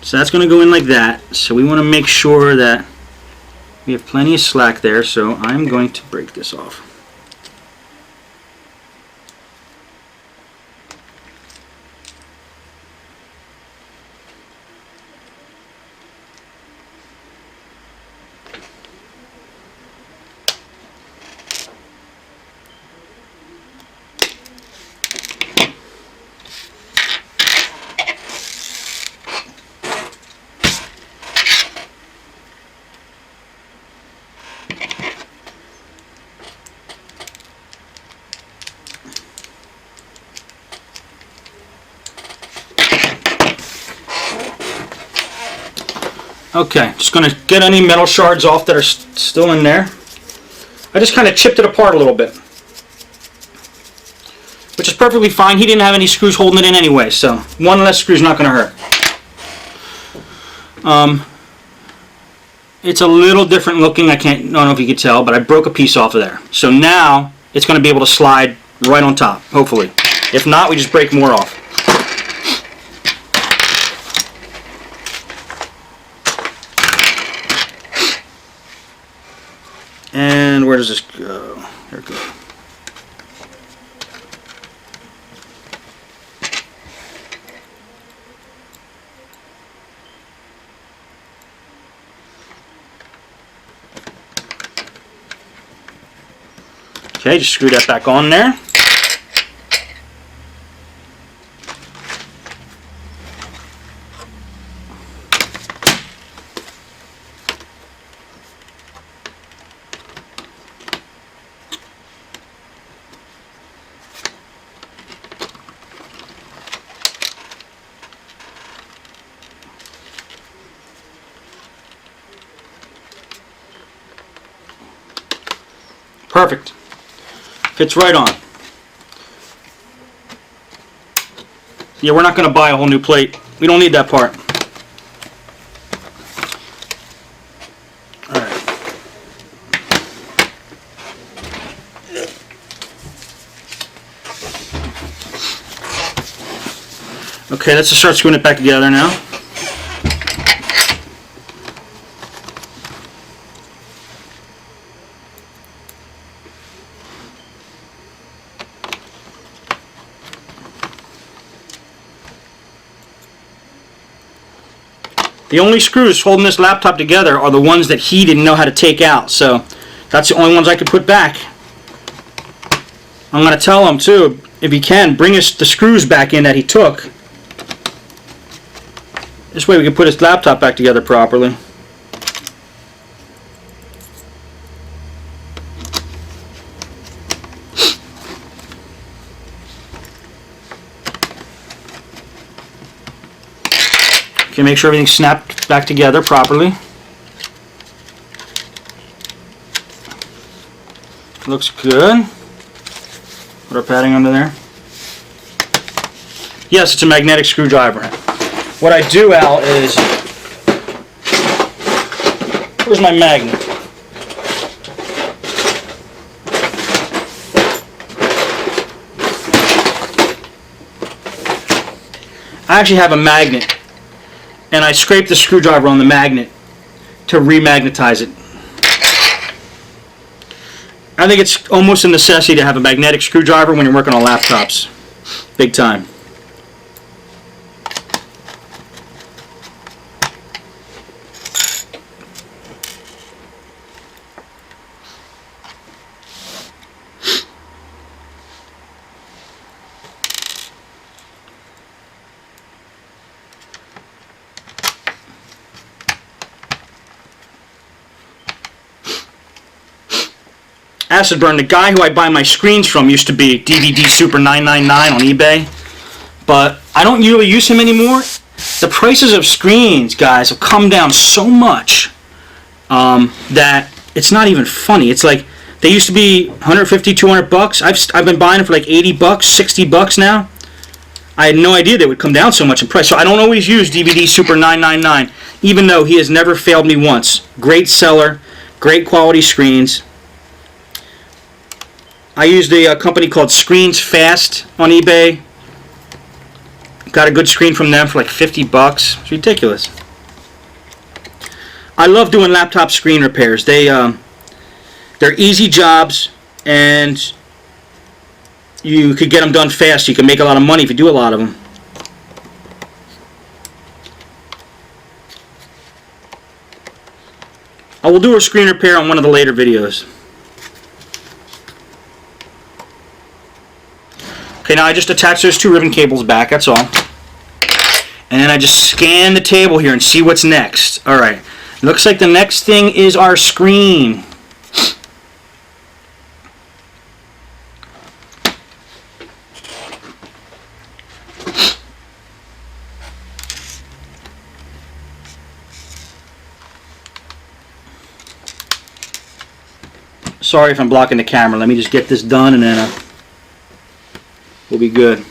So that's going to go in like that. So we want to make sure that we have plenty of slack there, so I'm going to break this off. Okay, just going to get any metal shards off that are still in there. I just kind of chipped it apart a little bit, which is perfectly fine. He didn't have any screws holding it in anyway, so one less screw is not going to hurt. It's a little different looking. I don't know if you could tell, but I broke a piece off of there. So now it's going to be able to slide right on top, hopefully. If not, we just break more off. And where does this go? There it goes. Okay, just screw that back on there. Perfect. Fits right on. Yeah, we're not going to buy a whole new plate. We don't need that part. Alright. Okay, let's just start screwing it back together now. The only screws holding this laptop together are the ones that he didn't know how to take out, so that's the only ones I could put back. I'm going to tell him too, if he can, bring us the screws back in that he took. This way we can put his laptop back together properly. Okay, make sure everything's snapped back together properly. Looks good. Put our padding under there. Yes, it's a magnetic screwdriver. What I do, Al, is... Where's my magnet? I actually have a magnet, and I scrape the screwdriver on the magnet to remagnetize it. I think it's almost a necessity to have a magnetic screwdriver when you're working on laptops. Big time. Acid burn. The guy who I buy my screens from used to be DVD Super 999 on eBay, but I don't really use him anymore. The prices of screens, guys, have come down so much that it's not even funny. It's like they used to be 150, 200 bucks. I've been buying them for like 80 bucks, 60 bucks now. I had no idea they would come down so much in price. So I don't always use DVD Super 999, even though he has never failed me once. Great seller, great quality screens. I used a company called Screens Fast on eBay. Got a good screen from them for like 50 bucks. It's ridiculous. I love doing laptop screen repairs. They're easy jobs, and you could get them done fast. You can make a lot of money if you do a lot of them. I will do a screen repair on one of the later videos. Okay, now I just attach those two ribbon cables back, that's all. And then I just scan the table here and see what's next. Alright, looks like the next thing is our screen. Sorry if I'm blocking the camera, let me just get this done and then we'll be good.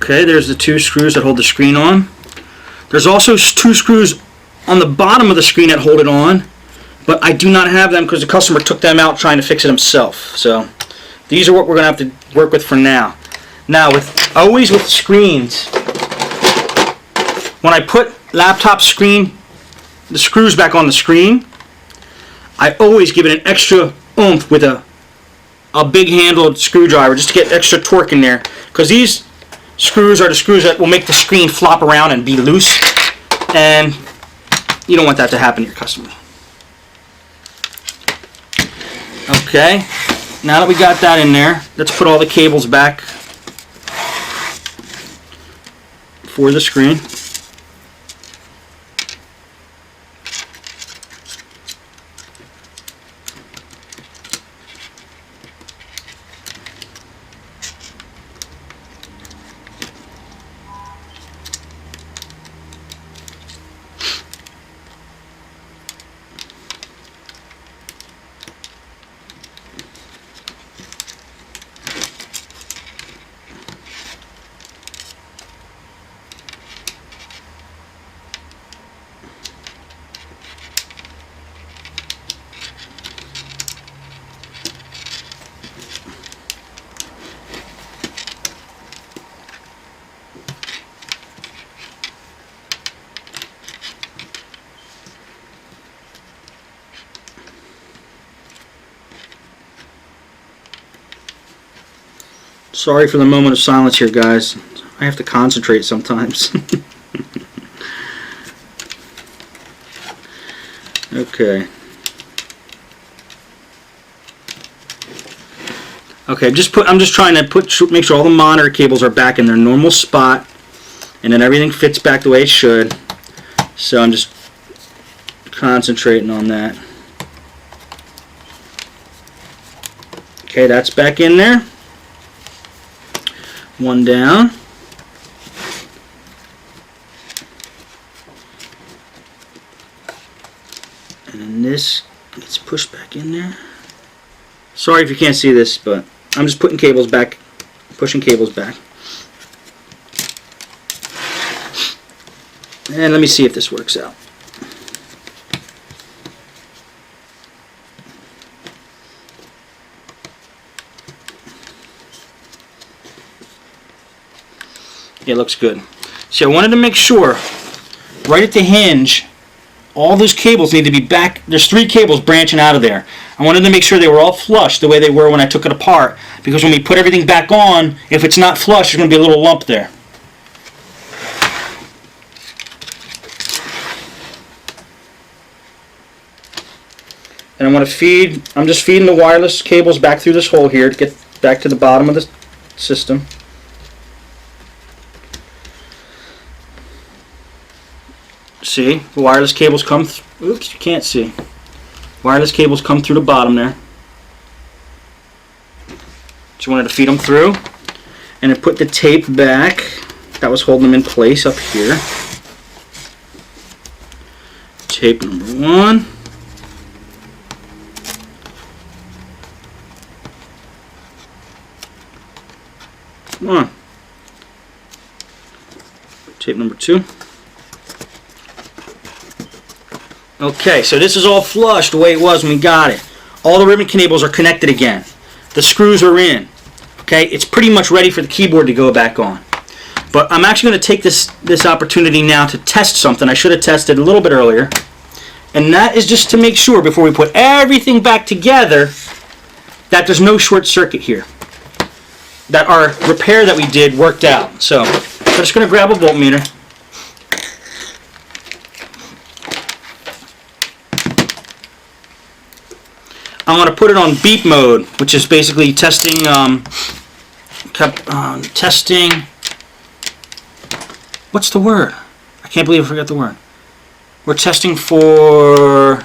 Okay, there's the 2 screws that hold the screen on. There's also 2 screws on the bottom of the screen that hold it on, but I do not have them because the customer took them out trying to fix it himself. So these are what we're going to have to work with for now. Now, always with screens, when I put laptop screen, the screws back on the screen, I always give it an extra oomph with a big handled screwdriver just to get extra torque in there, because these screws are the screws that will make the screen flop around and be loose, and you don't want that to happen to your customer. Okay, now that we got that in there, let's put all the cables back for the screen. Sorry for the moment of silence here, guys. I have to concentrate sometimes. Okay. Okay, I'm just trying to make sure all the monitor cables are back in their normal spot, and then everything fits back the way it should. So I'm just concentrating on that. Okay, that's back in there. One down. And then this gets pushed back in there. Sorry if you can't see this, but I'm just putting cables back, pushing cables back. And let me see if this works out. Yeah, it looks good. So I wanted to make sure, right at the hinge, all those cables need to be back. There's 3 cables branching out of there. I wanted to make sure they were all flush the way they were when I took it apart, because when we put everything back on, if it's not flush, there's going to be a little lump there. And I'm going to feed, I'm just feeding the wireless cables back through this hole here to get back to the bottom of the system. See, the wireless cables come oops, you can't see. Wireless cables come through the bottom there. Just wanted to feed them through. And then put the tape back that was holding them in place up here. Tape number 1. Come on. Tape number 2. Okay, so this is all flush the way it was when we got it. All the ribbon cables are connected again. The screws are in. Okay, it's pretty much ready for the keyboard to go back on. But I'm actually going to take this opportunity now to test something I should have tested a little bit earlier. And that is just to make sure before we put everything back together that there's no short circuit here. That our repair that we did worked out. So I'm just going to grab a voltmeter. I'm going to put it on beep mode, which is basically testing, testing, what's the word? I can't believe I forgot the word. We're testing for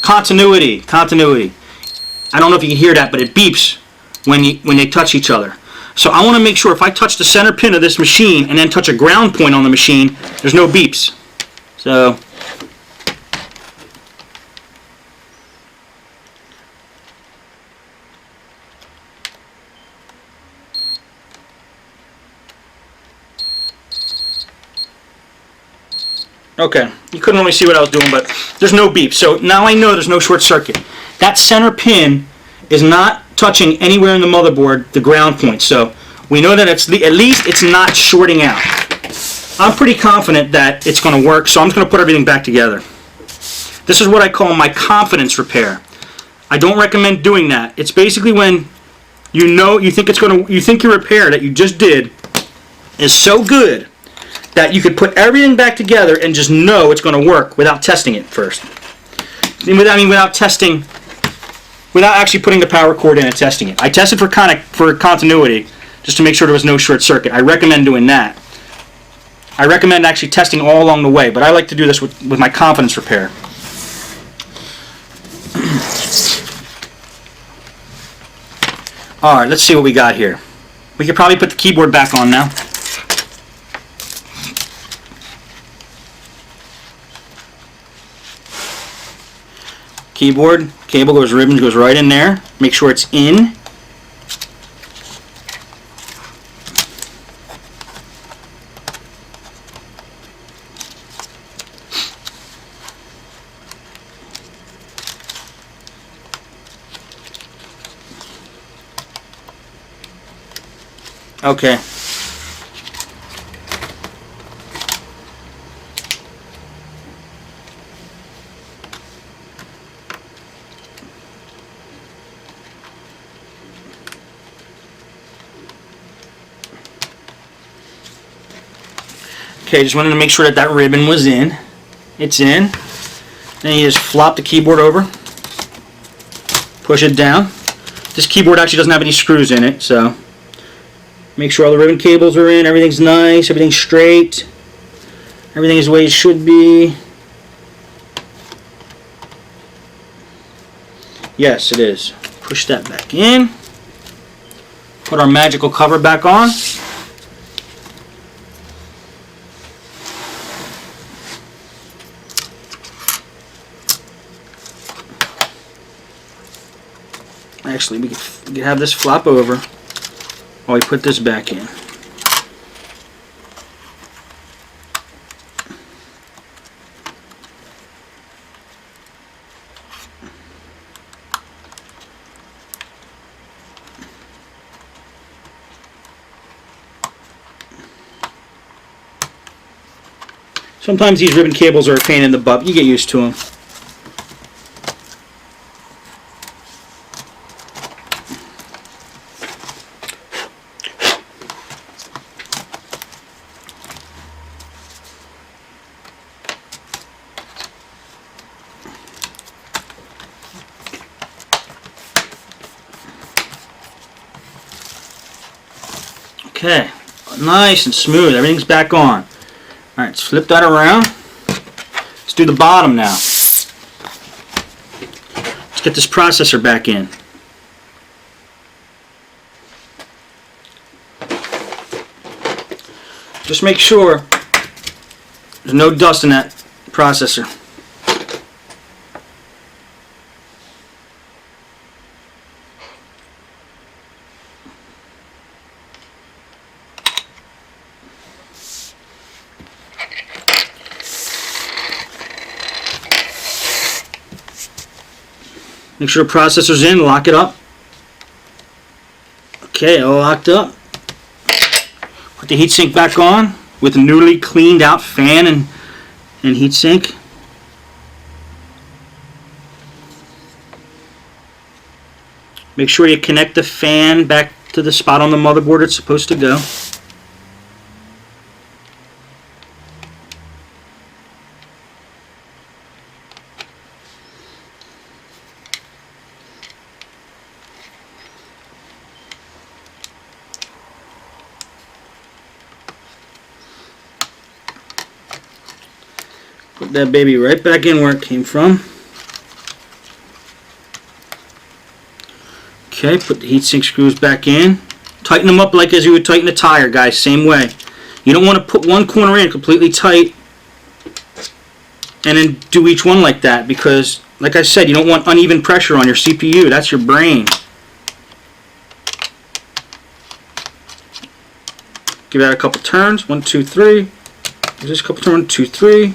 continuity. I don't know if you can hear that, but it beeps when they touch each other. So I want to make sure if I touch the center pin of this machine and then touch a ground point on the machine, there's no beeps. So Okay, you couldn't really see what I was doing, but there's no beep. So now I know there's no short circuit. That center pin is not touching anywhere in the motherboard, the ground point. So we know that at least it's not shorting out. I'm pretty confident that it's going to work, so I'm just going to put everything back together. This is what I call my confidence repair. I don't recommend doing that. It's basically when you think your repair that you just did is so good that you could put everything back together and just know it's going to work without testing it first. Without actually putting the power cord in and testing it. I tested for continuity just to make sure there was no short circuit. I recommend doing that. I recommend actually testing all along the way, but I like to do this with my confidence repair. Alright, let's see what we got here. We could probably put the keyboard back on now. Keyboard, cable goes, ribbon goes right in there. Make sure it's in. Okay. Okay, just wanted to make sure that ribbon was in. It's in. Then you just flop the keyboard over. Push it down. This keyboard actually doesn't have any screws in it, so make sure all the ribbon cables are in. Everything's nice. Everything's straight. Everything is the way it should be. Yes, it is. Push that back in. Put our magical cover back on. Actually, we could have this flop over while we put this back in. Sometimes these ribbon cables are a pain in the butt. You get used to them. Okay, nice and smooth. Everything's back on. Alright, let's flip that around. Let's do the bottom now. Let's get this processor back in. Just make sure there's no dust in that processor. Make sure the processor's in, lock it up. Okay, all locked up. Put the heatsink back on with a newly cleaned out fan and heatsink. Make sure you connect the fan back to the spot on the motherboard it's supposed to go. Put that baby right back in where it came from. Okay, put the heatsink screws back in. Tighten them up like as you would tighten a tire, guys, same way. You don't want to put one corner in completely tight and then do each one like that because, like I said, you don't want uneven pressure on your CPU. That's your brain. Give that a couple turns. 1, 2, 3. Just a couple turns. 1, 2, 3.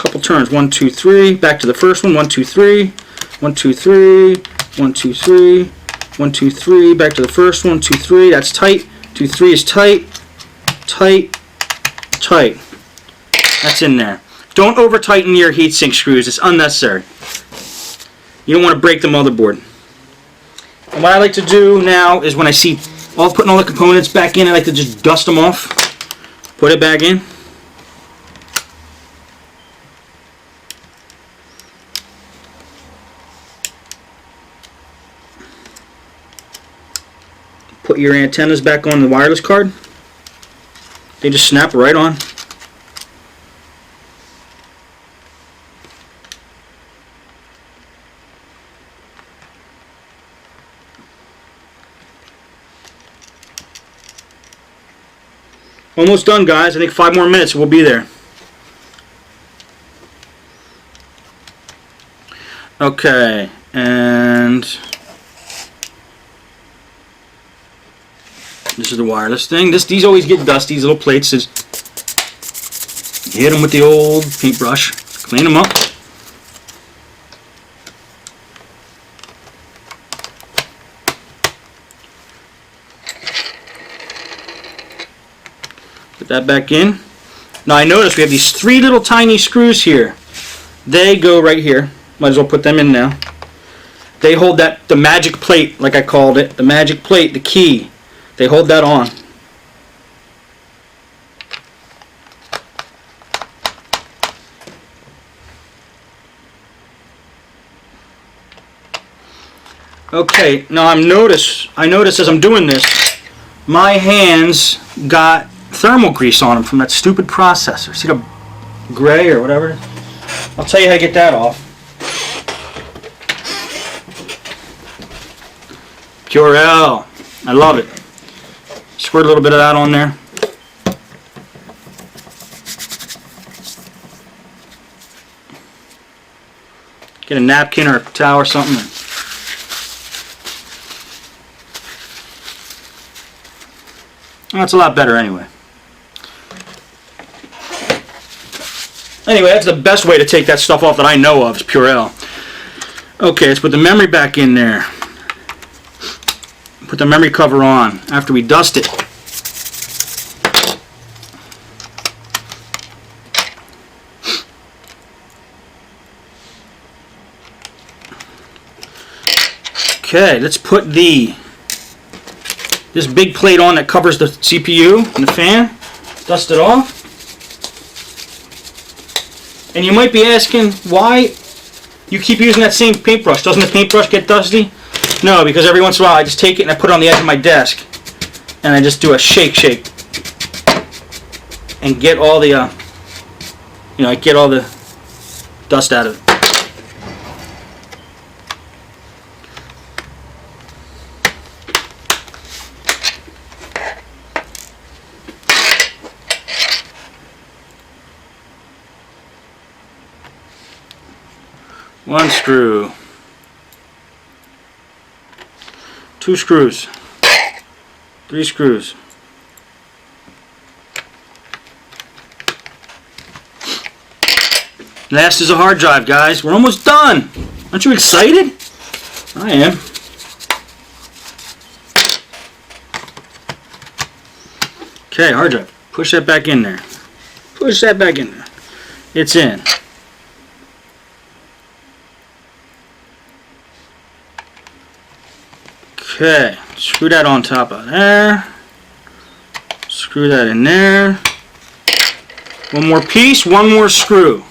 couple turns. 1, 2, 3. Back to the first one. 1, 2, 3. 1, 2, 3. 1, 2, 3. 1, 2, 3. Back to the first one. 2, 3. That's tight. 2, 3 is tight. Tight. Tight. That's in there. Don't over tighten your heatsink screws. It's unnecessary. You don't want to break the motherboard. And what I like to do now is when I see putting all the components back in, I like to just dust them off. Put it back in. Put your antennas back on the wireless card. They just snap right on. Almost done, guys. I think 5 more minutes and we'll be there. Okay, and this is the wireless thing. These always get dusty, these little plates. You hit them with the old paintbrush, clean them up. Put that back in. Now I notice we have these 3 little tiny screws here. They go right here. Might as well put them in now. They hold the magic plate, like I called it. The magic plate, the key. They hold that on. Okay, now I notice as I'm doing this, my hands got thermal grease on them from that stupid processor. See the gray or whatever it is? I'll tell you how to get that off. Purell. I love it. Squirt a little bit of that on there. Get a napkin or a towel or something. That's a lot better anyway. Anyway, that's the best way to take that stuff off that I know of, is Purell. Okay, let's put the memory back in there. Put the memory cover on after we dust it. Okay, let's put this big plate on that covers the CPU and the fan. Dust it off. And you might be asking why you keep using that same paintbrush. Doesn't the paintbrush get dusty? No, because every once in a while I just take it and I put it on the edge of my desk and I just do a shake and get all the I get all the dust out of it. One screw. 2 screws. 3 screws. Last is a hard drive, guys. We're almost done. Aren't you excited? I am. Okay, hard drive. Push that back in there. Push that back in there. It's in. Okay, screw that on top of there. Screw that in there. One more piece, one more screw.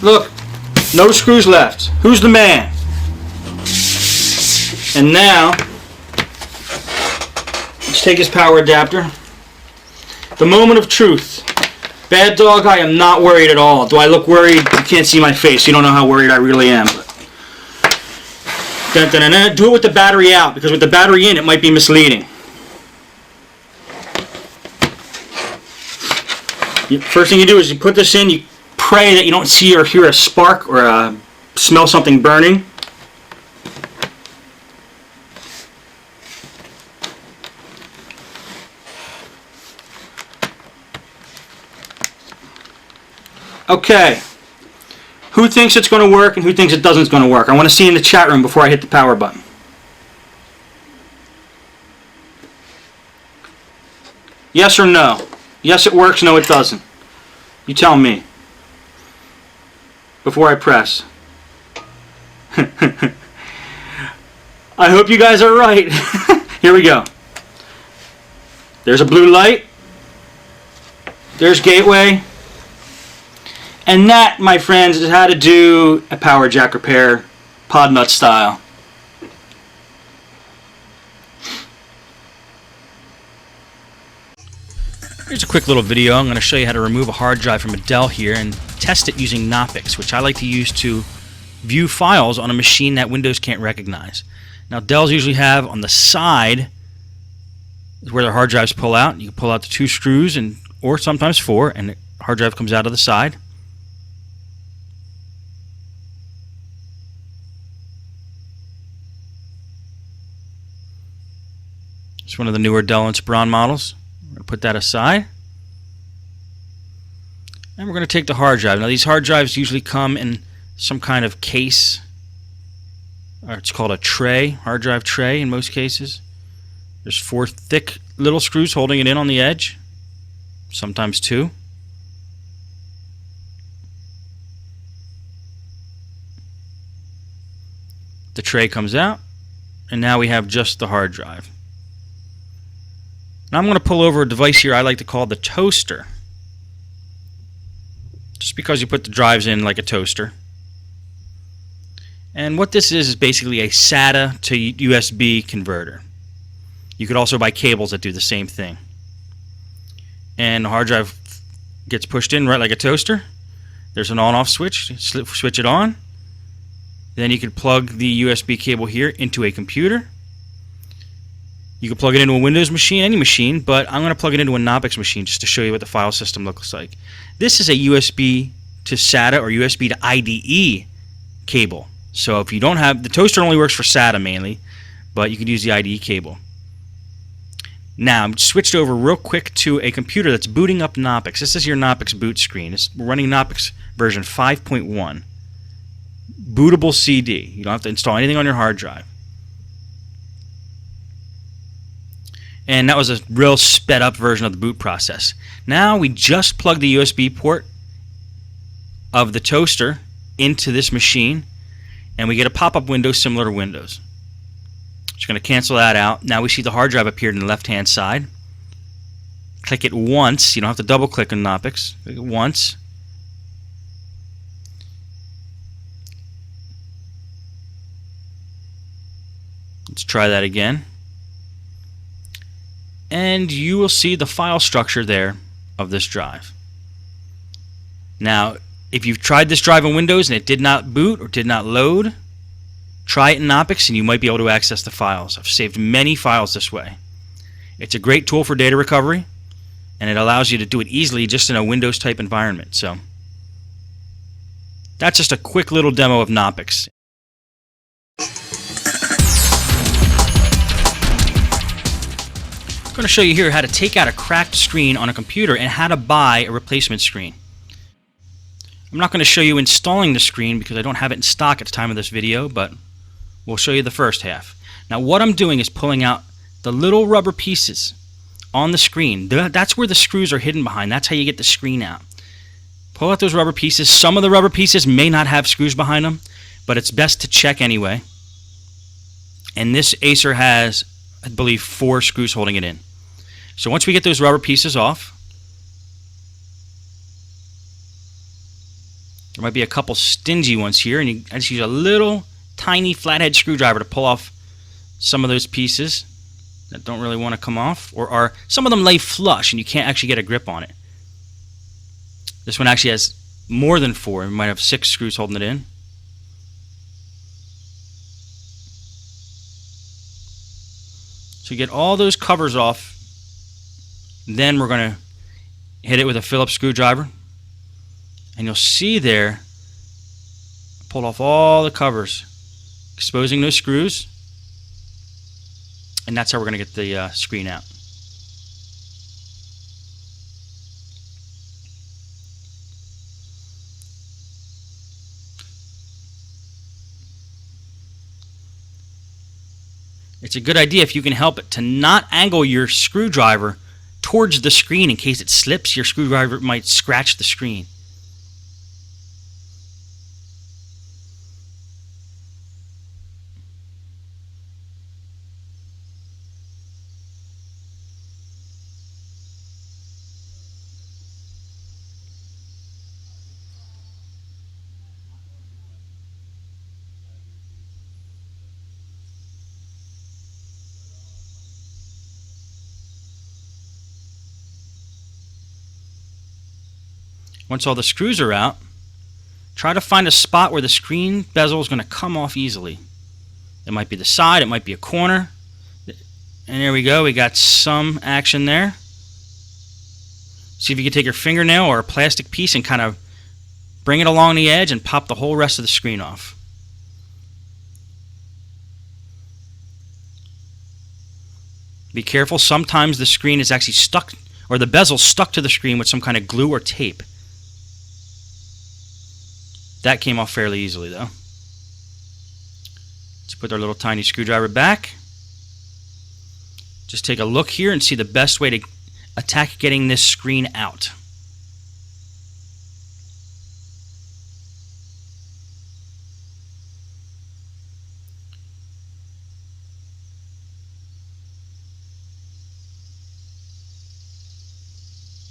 Look, no screws left. Who's the man? And now, let's take his power adapter. The moment of truth. Bad dog, I am not worried at all. Do I look worried? You can't see my face. You don't know how worried I really am. But do it with the battery out, because with the battery in, it might be misleading. First thing you do is you put this in, you pray that you don't see or hear a spark or smell something burning. Okay, who thinks it's going to work and who thinks it doesn't going to work? I want to see in the chat room before I hit the power button. Yes or no? Yes, it works. No, it doesn't. You tell me before I press. I hope you guys are right. Here we go. There's a blue light. There's gateway. And that, my friends, is how to do a power jack repair pod nut style. Here's a quick little video. I'm going to show you how to remove a hard drive from a Dell here and test it using knoppix, which I like to use to view files on a machine that Windows can't recognize. Now, Dells usually have on the side is where their hard drives pull out. You can pull out the 2 screws or sometimes 4, and the hard drive comes out of the side. It's one of the newer Dell Inspiron models. We're going to put that aside. And we're going to take the hard drive. Now, these hard drives usually come in some kind of case. Or it's called a tray, hard drive tray in most cases. There's 4 thick little screws holding it in on the edge. Sometimes 2. The tray comes out. And now we have just the hard drive. Now I'm going to pull over a device here I like to call the toaster. Just because you put the drives in like a toaster. And what this is basically a SATA to USB converter. You could also buy cables that do the same thing. And the hard drive gets pushed in right like a toaster. There's an on-off switch. Switch it on. Then you could plug the USB cable here into a computer. You can plug it into a Windows machine, any machine, but I'm going to plug it into a knoppix machine just to show you what the file system looks like. This is a USB to SATA or USB to IDE cable. So if you don't have, the toaster only works for SATA mainly, but you could use the IDE cable. Now, I'm switched over real quick to a computer that's booting up knoppix. This is your knoppix boot screen. We're running knoppix version 5.1. Bootable CD. You don't have to install anything on your hard drive. And that was a real sped up version of the boot process. Now we just plug the USB port of the toaster into this machine, and we get a pop-up window similar to Windows. Just going to cancel that out. Now we see the hard drive appeared on the left-hand side. Click it once. You don't have to double-click on knoppix. Click it once. Let's try that again. And you will see the file structure there of this drive. Now, if you've tried this drive in Windows and it did not boot or did not load, try it in knoppix and you might be able to access the files. I've saved many files this way. It's a great tool for data recovery, and it allows you to do it easily just in a Windows type environment. So that's just a quick little demo of knoppix. I'm going to show you here how to take out a cracked screen on a computer and how to buy a replacement screen. I'm not going to show you installing the screen because I don't have it in stock at the time of this video, but we'll show you the first half. Now what I'm doing is pulling out the little rubber pieces on the screen. That's where the screws are hidden behind. That's how you get the screen out. Pull out those rubber pieces. Some of the rubber pieces may not have screws behind them, but it's best to check anyway. And this Acer has, I believe, 4 screws holding it in. So once we get those rubber pieces off, there might be a couple stingy ones here, and I just use a little tiny flathead screwdriver to pull off some of those pieces that don't really want to come off, or some of them lay flush and you can't actually get a grip on it. This one actually has more than 4. It might have 6 screws holding it in. So you get all those covers off. Then we're going to hit it with a Phillips screwdriver, and you'll see there, pulled off all the covers, exposing those screws, and that's how we're going to get the screen out. It's a good idea, if you can help it, to not angle your screwdriver towards the screen in case it slips. Your screwdriver might scratch the screen. Once all the screws are out, try to find a spot where the screen bezel is going to come off easily. It might be the side, it might be a corner. And there we go, we got some action there. See if you can take your fingernail or a plastic piece and kind of bring it along the edge and pop the whole rest of the screen off. Be careful, sometimes the screen is actually stuck, or the bezel stuck to the screen with some kind of glue or tape. That came off fairly easily though. Let's put our little tiny screwdriver back. Just take a look here and see the best way to attack getting this screen out.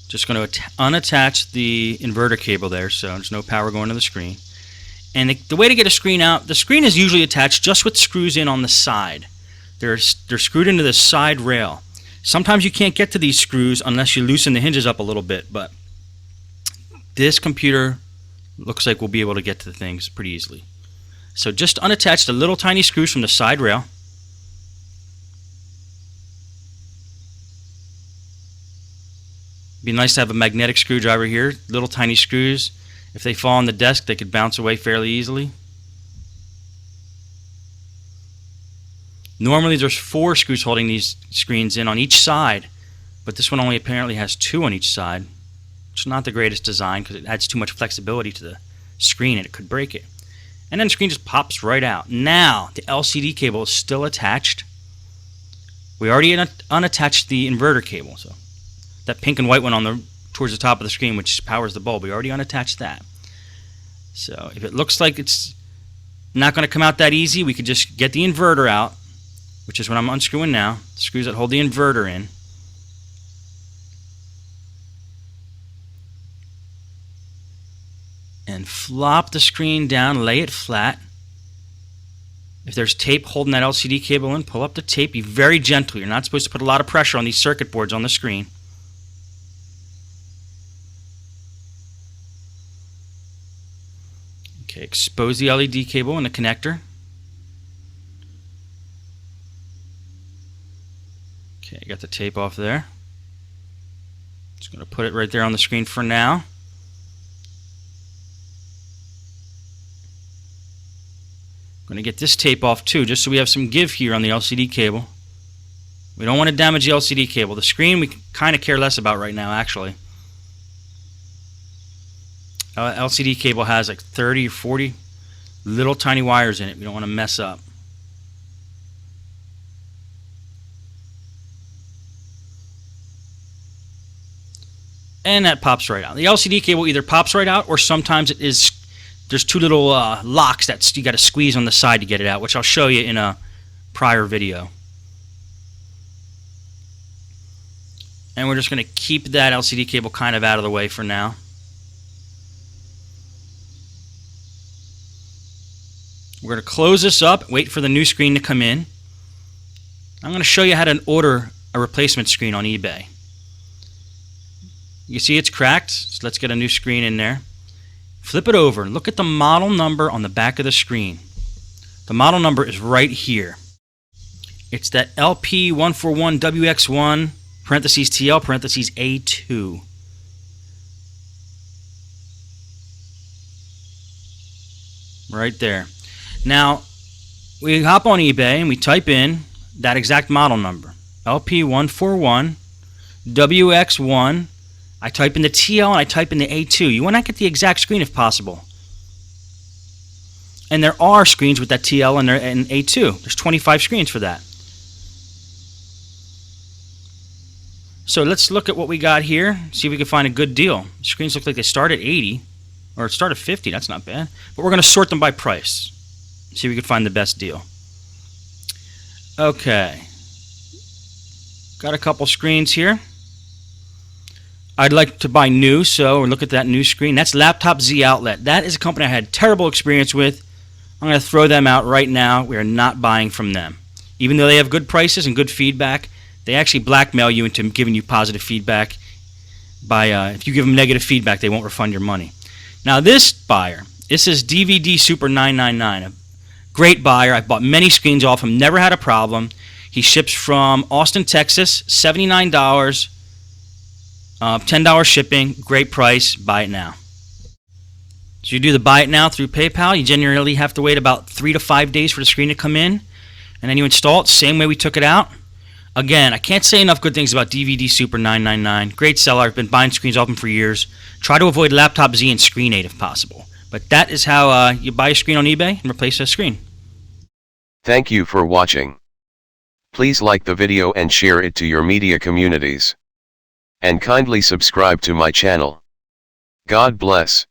Just going to unattach the inverter cable there, so there's no power going to the screen. And the way to get a screen out, the screen is usually attached just with screws in on the side. They're screwed into the side rail. Sometimes you can't get to these screws unless you loosen the hinges up a little bit, but this computer looks like we'll be able to get to the things pretty easily. So just unattach the little tiny screws from the side rail. Be nice to have a magnetic screwdriver here. Little tiny screws. If they fall on the desk, they could bounce away fairly easily. Normally there's 4 screws holding these screens in on each side, but this one only apparently has 2 on each side, which is not the greatest design because it adds too much flexibility to the screen and it could break it. And then the screen just pops right out. Now the LCD cable is still attached. We already unattached the inverter cable, so that pink and white one on towards the top of the screen, which powers the bulb, we already unattached that. So if it looks like it's not going to come out that easy, we could just get the inverter out, which is what I'm unscrewing now, the screws that hold the inverter in. And flop the screen down, lay it flat. If there's tape holding that LCD cable in, pull up the tape. Be very gentle. You're not supposed to put a lot of pressure on these circuit boards on the screen. Okay, expose the LED cable and the connector. Okay, got the tape off there. Just going to put it right there on the screen for now. I'm going to get this tape off too, just so we have some give here on the LCD cable. We don't want to damage the LCD cable. The screen we kind of care less about right now, actually. LCD cable has like 30 or 40 little tiny wires in it. We don't want to mess up. And that pops right out. The LCD cable either pops right out, or sometimes it is. There's 2 little locks that you got to squeeze on the side to get it out, which I'll show you in a prior video. And we're just going to keep that LCD cable kind of out of the way for now. We're going to close this up, wait for the new screen to come in. I'm going to show you how to order a replacement screen on eBay. You see it's cracked, so let's get a new screen in there. Flip it over and look at the model number on the back of the screen. The model number is right here. It's that LP141WX1 parentheses TL parentheses A2. right there. Now, we hop on eBay and we type in that exact model number, LP141 WX1. I type in the TL and I type in the A2. You want to get the exact screen if possible. And there are screens with that TL and A2. There's 25 screens for that. So let's look at what we got here, see if we can find a good deal. Screens look like they start at 80, or start at 50, that's not bad. But we're going to sort them by price. See if we can find the best deal. Okay. Got a couple screens here. I'd like to buy new, so look at that new screen. That's Laptop Z Outlet. That is a company I had terrible experience with. I'm going to throw them out right now. We are not buying from them. Even though they have good prices and good feedback, they actually blackmail you into giving you positive feedback. If you give them negative feedback, they won't refund your money. Now this buyer, this is DVD Super 999. A great buyer. I've bought many screens off him. Never had a problem. He ships from Austin, Texas. $79. $10 shipping. Great price. Buy it now. So you do the buy it now through PayPal. You generally have to wait about 3 to 5 days for the screen to come in. And then you install it same way we took it out. Again, I can't say enough good things about DVD Super 999. Great seller. I've been buying screens off him for years. Try to avoid Laptop Z and Screen 8 if possible. But that is how you buy a screen on eBay and replace a screen. Thank you for watching. Please like the video and share it to your media communities. And kindly subscribe to my channel. God bless.